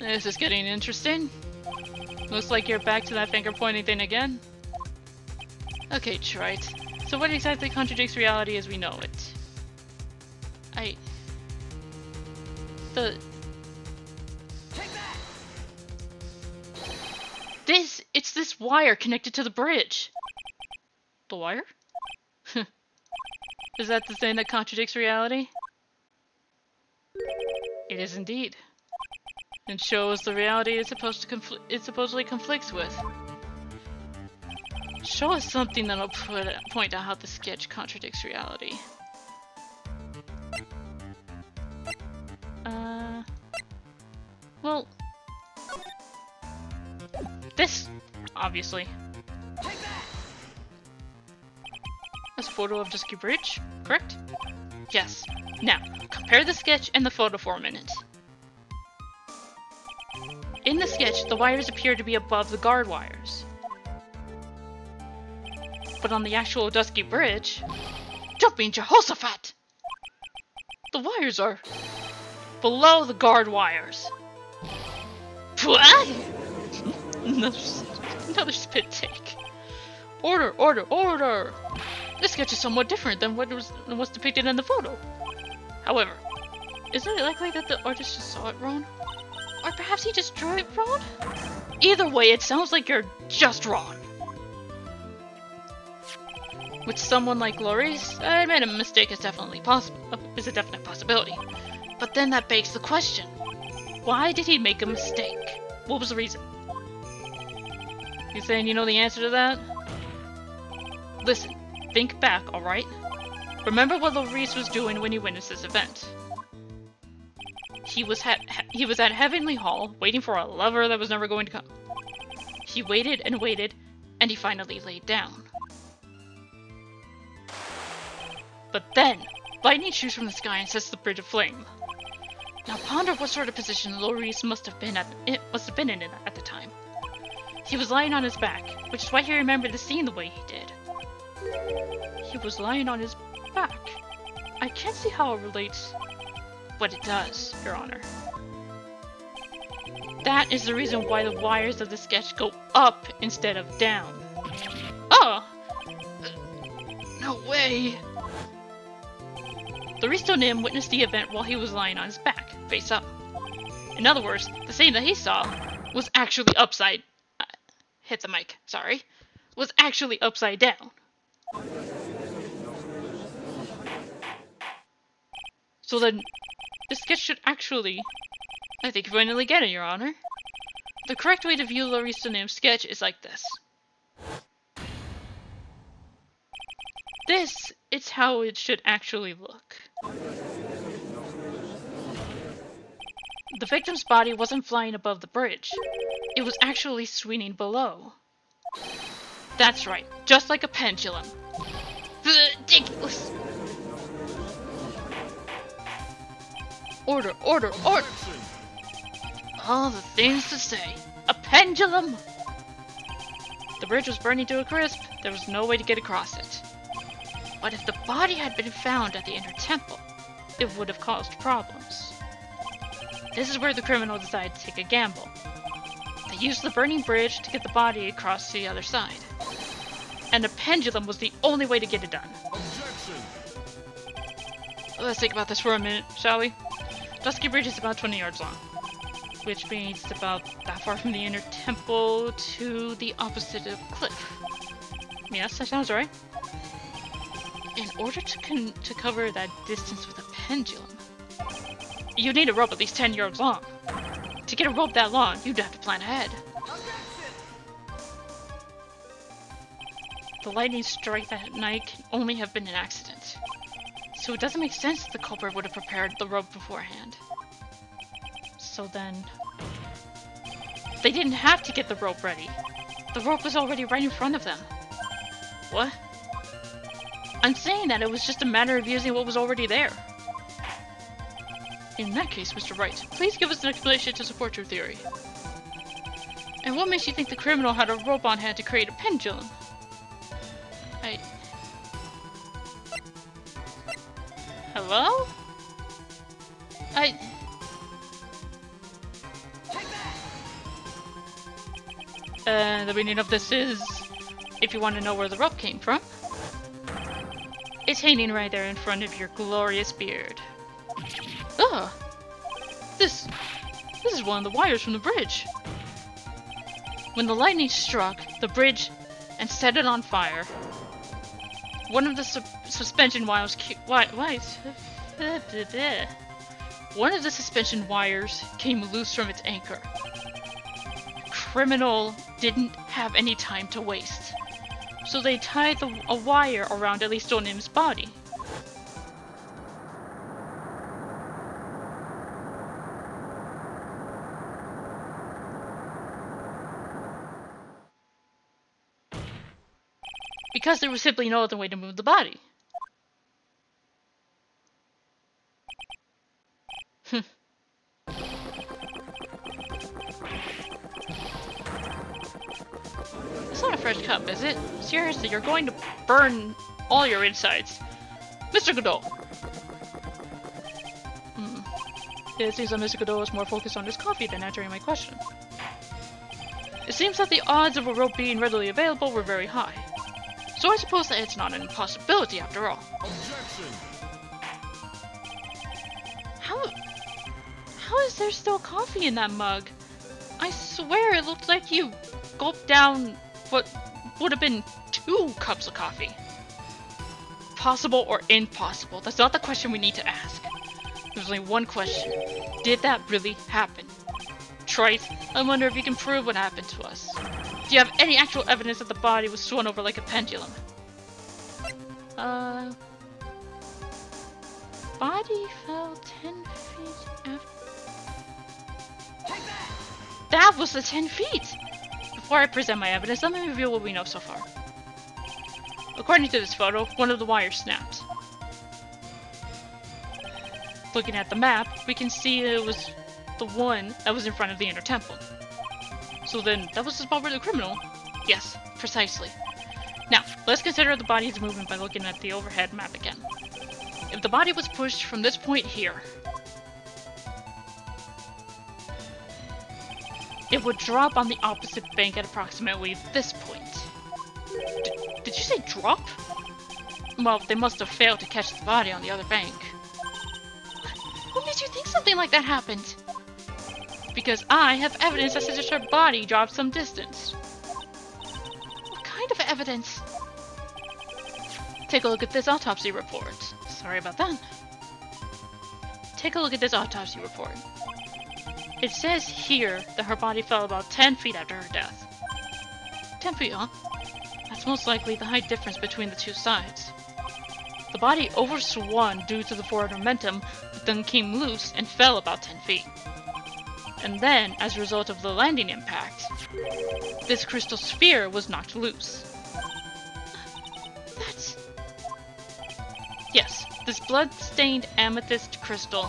This is getting interesting. Looks like you're back to that finger-pointing thing again. Okay, Trite. So what exactly contradicts reality as we know it? It's It's this wire connected to the bridge. The wire? Is that the thing that contradicts reality? It is indeed. And shows the reality it supposedly conflicts with. Show us something that'll point out how the sketch contradicts reality. Well, this, obviously. That's a photo of Dusky Bridge, correct? Yes. Now, compare the sketch and the photo for a minute. In the sketch, the wires appear to be above the guard wires. But on the actual Dusky Bridge, jumping Jehoshaphat! The wires are below the guard wires. What? Another spit take. Order, order, order! This sketch is somewhat different than what's depicted in the photo. However, isn't it likely that the artist just saw it wrong? Or perhaps he just drew it wrong? Either way, it sounds like you're just wrong. With someone like Loris, I admit a mistake is a definite possibility. But then that begs the question. Why did he make a mistake? What was the reason? You saying you know the answer to that? Listen, think back, alright? Remember what Loris was doing when he witnessed this event. He was at Heavenly Hall, waiting for a lover that was never going to come. He waited and waited, and he finally laid down. But then, lightning shoots from the sky and sets the bridge aflame. Now ponder what sort of position Loris must have been in at the time. He was lying on his back, which is why he remembered the scene the way he did. He was lying on his back. I can't see how it relates, but it does, Your Honor. That is the reason why the wires of the sketch go up instead of down. Oh! No way! Loristo Nim witnessed the event while he was lying on his back, face up. In other words, the scene that he saw was actually upside... hit the mic, sorry. Was actually upside down. So then, the sketch should actually... I think you finally get it, Your Honor. The correct way to view Loristo Nim's sketch is like this. This is how it should actually look. The victim's body wasn't flying above the bridge. It was actually swinging below. That's right, just like a pendulum. Ridiculous! Order, order, order! All the things to say. A pendulum! The bridge was burning to a crisp. There was no way to get across it. But if the body had been found at the inner temple, it would have caused problems. This is where the criminal decided to take a gamble. They used the burning bridge to get the body across to the other side. And a pendulum was the only way to get it done. Objection. Let's think about this for a minute, shall we? Dusky Bridge is about 20 yards long, which means it's about that far from the inner temple to the opposite of the cliff. Yes, that sounds right. In order to cover that distance with a pendulum, you need a rope at least 10 yards long. To get a rope that long, you'd have to plan ahead. The lightning strike that night can only have been an accident. So it doesn't make sense that the culprit would have prepared the rope beforehand. So then... they didn't have to get the rope ready. The rope was already right in front of them. What? I'm saying that it was just a matter of using what was already there. In that case, Mr. Wright, please give us an explanation to support your theory. And what makes you think the criminal had a rope on hand to create a pendulum? Hello? The meaning of this is, if you want to know where the rope came from, it's hanging right there in front of your glorious beard. Ugh! This is one of the wires from the bridge. When the lightning struck the bridge and set it on fire, one of the suspension wires one of the suspension wires came loose from its anchor. The criminal didn't have any time to waste, so they tied a wire around Elistonim's body. Because there was simply no other way to move the body. It's not a fresh cup, is it? Seriously, you're going to burn all your insides. Mr. Godot! It seems that Mr. Godot is more focused on his coffee than answering my question. It seems that the odds of a rope being readily available were very high. So I suppose that it's not an impossibility after all. Objection! How is there still coffee in that mug? I swear it looked like you gulped down what would have been 2 cups of coffee. Possible or impossible? That's not the question we need to ask. There's only one question. Did that really happen? Trite, I wonder if you can prove what happened to us. Do you have any actual evidence that the body was swung over like a pendulum? Body fell 10 feet after... That was the 10 feet! Before I present my evidence, let me review what we know so far. According to this photo, one of the wires snapped. Looking at the map, we can see it was the one that was in front of the inner temple. So then, that was the spot where the criminal... Yes, precisely. Now, let's consider the body's movement by looking at the overhead map again. If the body was pushed from this point here, it would drop on the opposite bank at approximately this point. Did you say drop? Well, they must have failed to catch the body on the other bank. What made you think something like that happened? Because I have evidence that suggests her body dropped some distance. What kind of evidence? Take a look at this autopsy report. Sorry about that. Take a look at this autopsy report. It says here that her body fell about 10 feet after her death. 10 feet, huh? That's most likely the height difference between the two sides. The body overswung due to the forward momentum, but then came loose and fell about 10 feet. And then, as a result of the landing impact, this crystal sphere was knocked loose. That's... Yes, this blood-stained amethyst crystal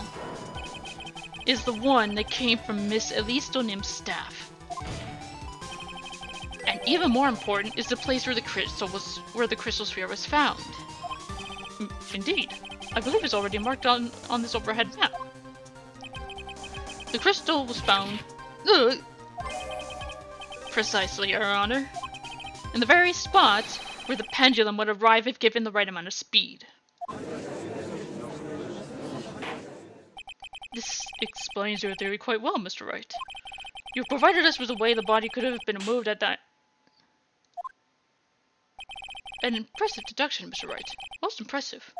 is the one that came from Miss Elistonim's staff. And even more important is the place where the crystal sphere was found. Indeed, I believe it's already marked on this overhead map. The crystal was found... Precisely, Your Honor. In the very spot where the pendulum would arrive if given the right amount of speed. This explains your theory quite well, Mr. Wright. You provided us with a way the body could have been moved at that... An impressive deduction, Mr. Wright. Most impressive.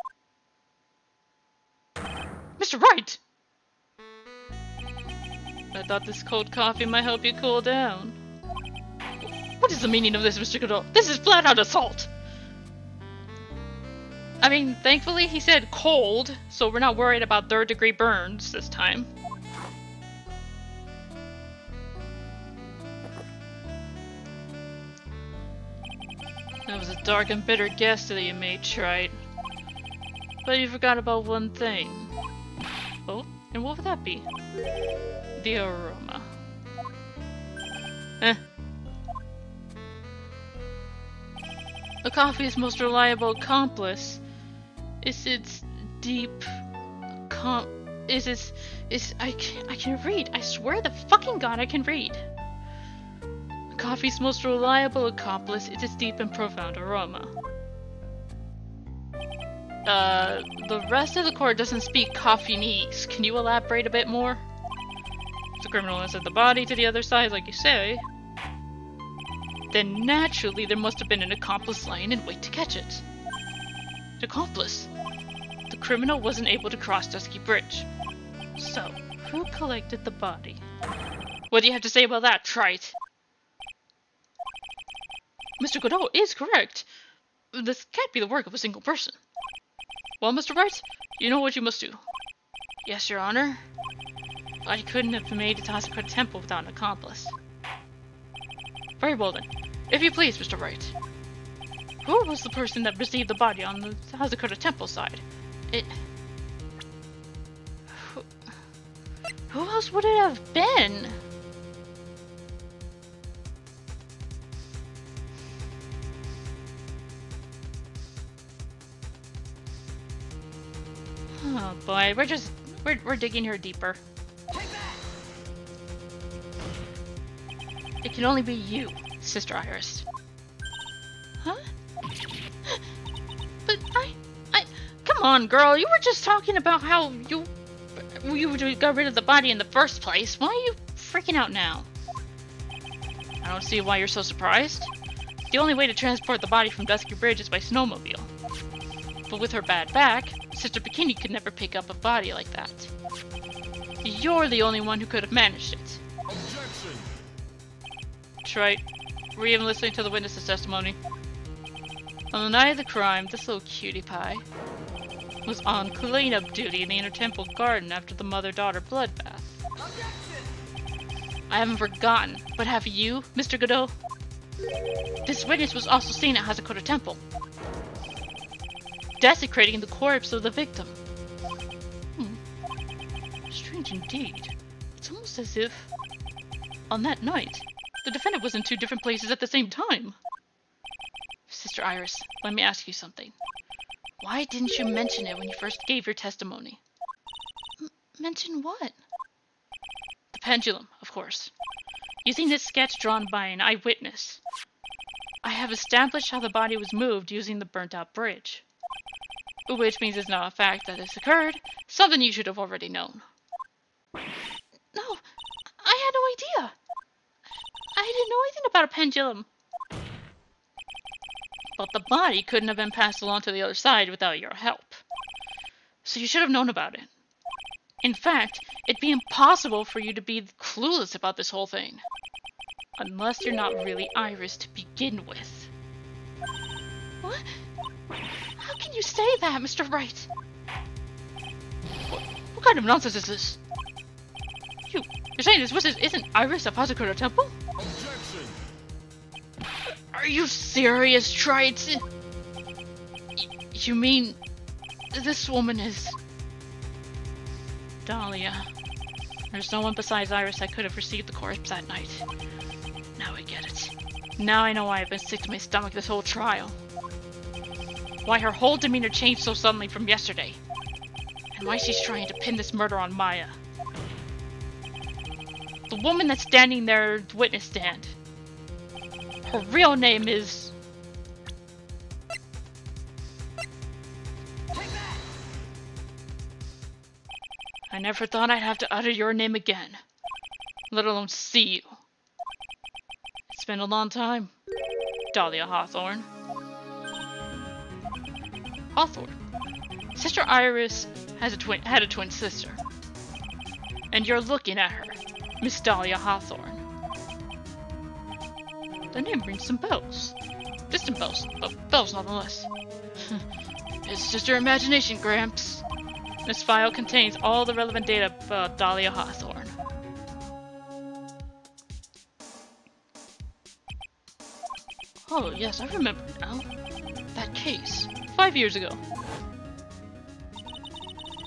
Mr. Wright! I thought this cold coffee might help you cool down. What is the meaning of this, Mr. Godot? This is flat out assault! I mean, thankfully he said cold, so we're not worried about third-degree burns this time. That was a dark and bitter guess that you made, Trite. But you forgot about one thing. Oh, and what would that be? The aroma. The coffee's most reliable accomplice is its deep I can read. I swear to fucking God I can read. The coffee's most reliable accomplice is its deep and profound aroma. The rest of the court doesn't speak Coffeenese. Can you elaborate a bit more? If the criminal has set the body to the other side, like you say, then naturally there must have been an accomplice lying in wait to catch it. An accomplice? The criminal wasn't able to cross Dusky Bridge. So, who collected the body? What do you have to say about that, trite? Mr. Godot is correct. This can't be the work of a single person. Well, Mr. Wright, you know what you must do. Yes, Your Honor. But he couldn't have made it to Hazakura Temple without an accomplice. Very well then. If you please, Mr. Wright. Who was the person that received the body on the Hazakura Temple side? Who else would it have been? Oh boy, we're digging here deeper. It can only be you, Sister Iris. Huh? But come on, girl, you were just talking about how you got rid of the body in the first place. Why are you freaking out now? I don't see why you're so surprised. The only way to transport the body from Dusky Bridge is by snowmobile. But with her bad back, Sister Bikini could never pick up a body like that. You're the only one who could have managed it. Objection. Right. Were you even listening to the witness's testimony? On the night of the crime, this little cutie pie was on cleanup duty in the Inner Temple Garden after the mother-daughter bloodbath. I haven't forgotten, but have you, Mr. Godot? This witness was also seen at Hazakura Temple, desecrating the corpse of the victim. Strange indeed. It's almost as if, on that night, the defendant was in two different places at the same time. Sister Iris, let me ask you something. Why didn't you mention it when you first gave your testimony? Mention what? The pendulum, of course. Using this sketch drawn by an eyewitness, I have established how the body was moved using the burnt-out bridge. Which means it's not a fact that this occurred, something you should have already known. No, I had no idea. I didn't know anything about a pendulum. But the body couldn't have been passed along to the other side without your help. So you should have known about it. In fact, it'd be impossible for you to be clueless about this whole thing. Unless you're not really Iris to begin with. What? How can you say that, Mr. Wright? What kind of nonsense is this? You're saying this witness isn't Iris of Hazakura Temple? Objection. Are you serious, Trite? You mean this woman is Dahlia? There's no one besides Iris that could have received the corpse that night. Now I get it. Now I know why I've been sick to my stomach this whole trial. Why her whole demeanor changed so suddenly from yesterday. And why she's trying to pin this murder on Maya. The woman that's standing there at the witness stand. Her real name is... I never thought I'd have to utter your name again. Let alone see you. It's been a long time. Dahlia Hawthorne. Hawthorne. Sister Iris had a twin sister. And you're looking at her, Miss Dahlia Hawthorne. The name rings some bells. Distant bells, but bells nonetheless. It's just your imagination, Gramps. This file contains all the relevant data about Dahlia Hawthorne. Oh, yes, I remember now. That case. 5 years ago.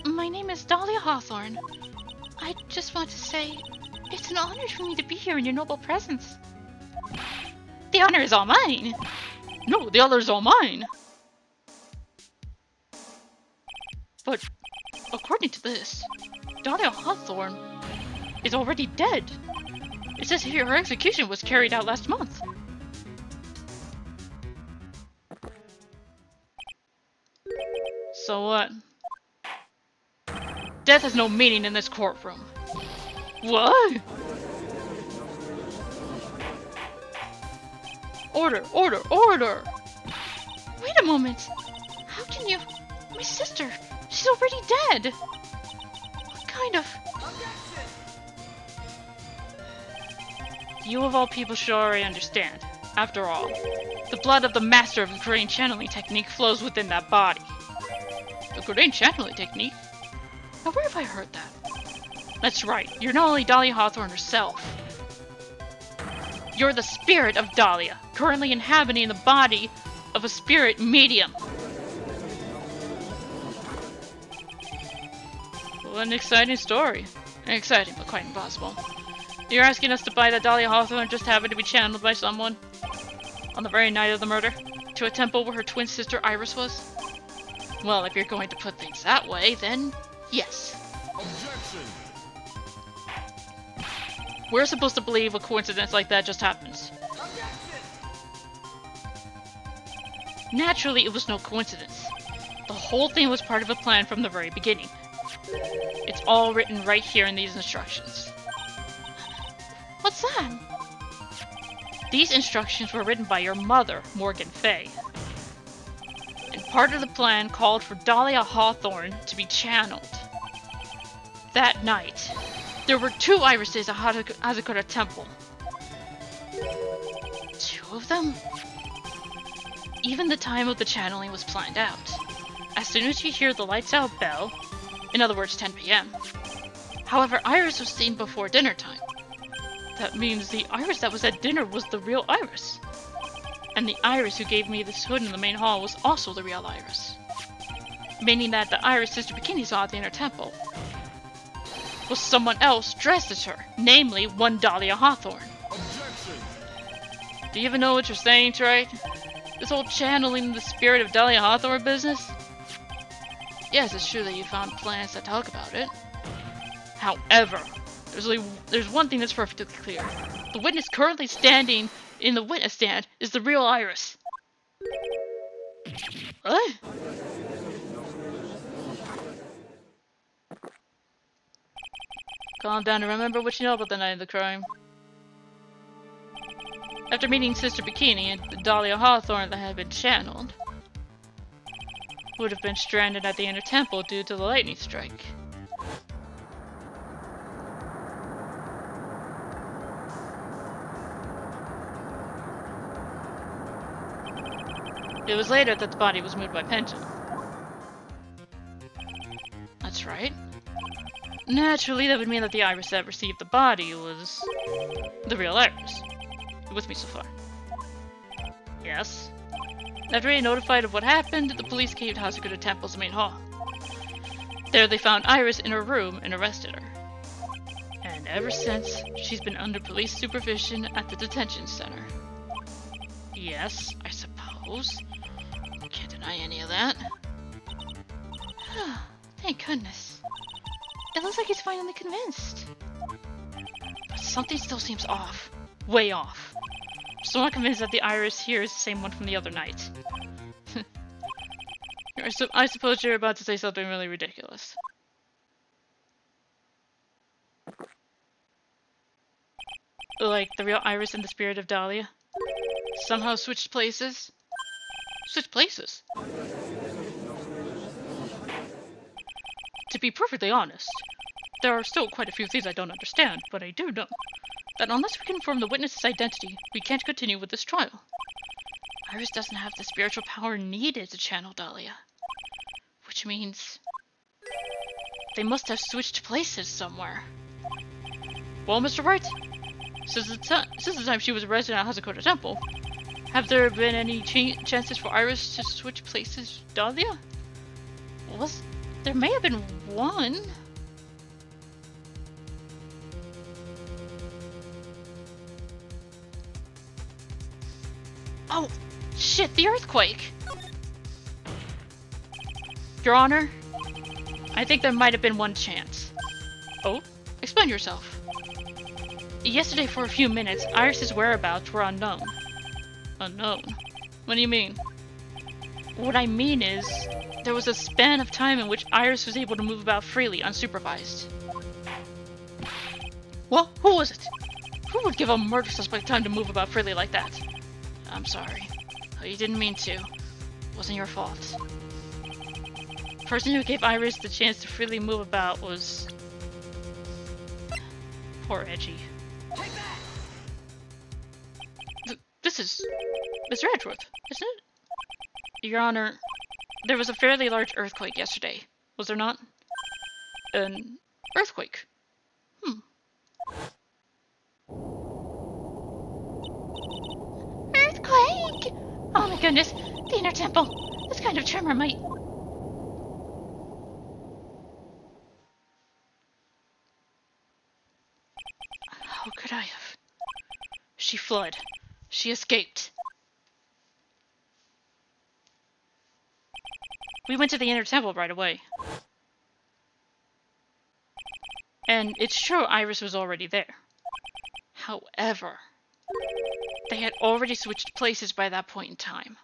My name is Dahlia Hawthorne. I just want to say, it's an honor for me to be here in your noble presence. The honor is all mine! No, the honor is all mine! But, according to this, Dahlia Hawthorne is already dead. It says here her execution was carried out last month. So what? Death has no meaning in this courtroom. What? Order! Order! Order! Wait a moment! How can you... My sister! She's already dead! What kind of... You of all people should already understand. After all, the blood of the master of the Korean channeling technique flows within that body. The Korean channeling technique? Now where have I heard that? That's right, you're not only Dahlia Hawthorne herself. You're the spirit of Dahlia, currently inhabiting the body of a spirit medium. What an exciting story. Exciting, but quite impossible. You're asking us to buy that Dahlia Hawthorne just happened to be channeled by someone on the very night of the murder to a temple where her twin sister Iris was? Well, if you're going to put things that way, then yes. Objection! We're supposed to believe a coincidence like that just happens. Naturally, it was no coincidence. The whole thing was part of a plan from the very beginning. It's all written right here in these instructions. What's that? These instructions were written by your mother, Morgan Fay. And part of the plan called for Dahlia Hawthorne to be channeled. That night, there were 2 irises at Hazakura Temple. 2 of them? Even the time of the channeling was planned out. As soon as you hear the lights out bell, in other words 10 p.m. However, Iris was seen before dinner time. That means the Iris that was at dinner was the real Iris. And the Iris who gave me this hood in the main hall was also the real Iris. Meaning that the Iris Sister Bikini saw at the inner temple was someone else dressed as her, namely one Dahlia Hawthorne. Objection! Do you even know what you're saying, Trey? This whole channeling the spirit of Dahlia Hawthorne business? Yes, it's true that you found plans to talk about it. However, there's one thing that's perfectly clear. The witness currently standing in the witness stand is the real Iris. What? Calm down and remember what you know about the night of the crime. After meeting Sister Bikini and Dahlia Hawthorne that had been channeled, would have been stranded at the inner temple due to the lightning strike. It was later that the body was moved by Penton. That's right. Naturally, that would mean that the Iris that received the body was the real Iris. You with me so far? Yes. After being notified of what happened, the police came to Hazakura Temple's main hall. There they found Iris in her room and arrested her. And ever since, she's been under police supervision at the detention center. Yes, I suppose. Can't deny any of that. Thank goodness. It looks like he's finally convinced. But something still seems off. Way off. I'm still not convinced that the Iris here is the same one from the other night. I suppose you're about to say something really ridiculous. Like the real Iris and the spirit of Dahlia? Somehow switched places? Switched places? To be perfectly honest, there are still quite a few things I don't understand, but I do know that unless we confirm the witness's identity, we can't continue with this trial. Iris doesn't have the spiritual power needed to channel Dahlia. Which means they must have switched places somewhere. Well, Mr. Wright, since the time she was a resident at Hazakura Temple, have there been any chances for Iris to switch places with Dahlia? There may have been one. Oh, shit, the earthquake! Your Honor, I think there might have been one chance. Oh? Explain yourself. Yesterday, for a few minutes, Iris's whereabouts were unknown. Unknown? What do you mean? What I mean is, there was a span of time in which Iris was able to move about freely, unsupervised. Well, who was it? Who would give a murder suspect time to move about freely like that? I'm sorry. You didn't mean to. It wasn't your fault. The person who gave Iris the chance to freely move about was... poor Edgy. This is... Mr. Edgeworth, isn't it? Your Honor, there was a fairly large earthquake yesterday, was there not? An earthquake? Earthquake! Oh my goodness, the inner temple. This kind of tremor might... How could I have? She fled. She escaped. We went to the inner temple right away. And it's true Iris was already there. However, they had already switched places by that point in time.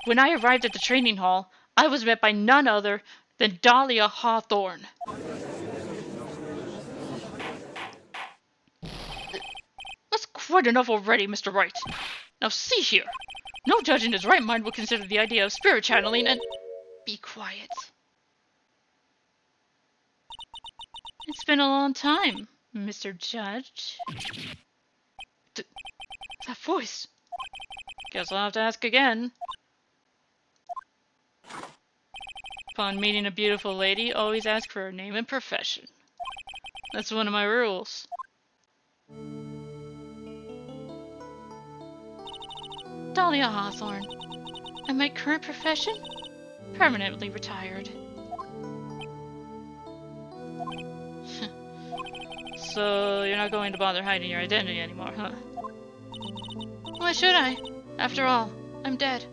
When I arrived at the training hall, I was met by none other than Dahlia Hawthorne. That's quite enough already, Mr. Wright. Now see here. No judge in his right mind would consider the idea of spirit channeling and... Be quiet. It's been a long time, Mr. Judge. That voice. Guess I'll have to ask again. Upon meeting a beautiful lady, always ask for her name and profession. That's one of my rules. Dahlia Hawthorne. And my current profession? Permanently retired. So you're not going to bother hiding your identity anymore, huh? Why should I? After all, I'm dead.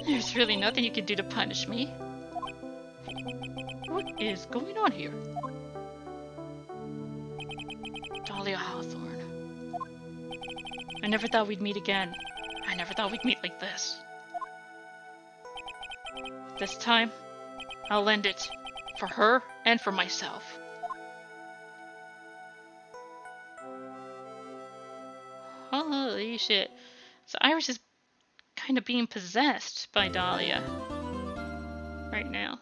There's really nothing you can do to punish me. What is going on here? Dahlia Hawthorne. I never thought we'd meet again. I never thought we'd meet like this. This time, I'll end it. For her and for myself. Holy shit. So Iris is kind of being possessed by Dahlia right now.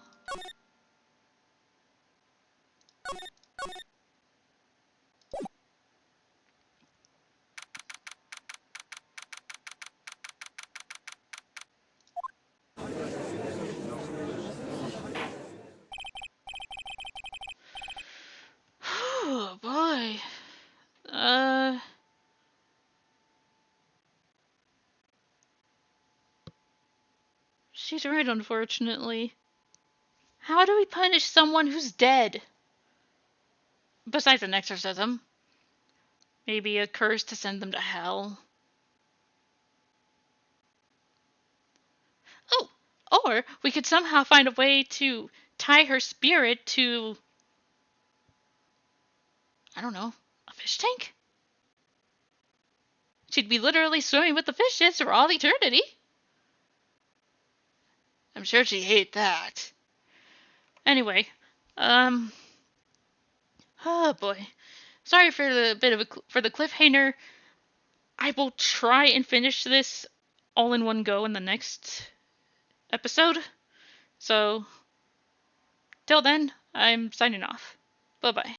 Oh boy. She's right, unfortunately. How do we punish someone who's dead? Besides an exorcism. Maybe a curse to send them to hell. Oh! Or we could somehow find a way to tie her spirit to... I don't know, a fish tank? She'd be literally swimming with the fishes for all eternity. I'm sure she'd hate that. Anyway, oh boy. Sorry for the bit of for the cliffhanger. I will try and finish this all in one go in the next episode. So, till then, I'm signing off. Bye-bye.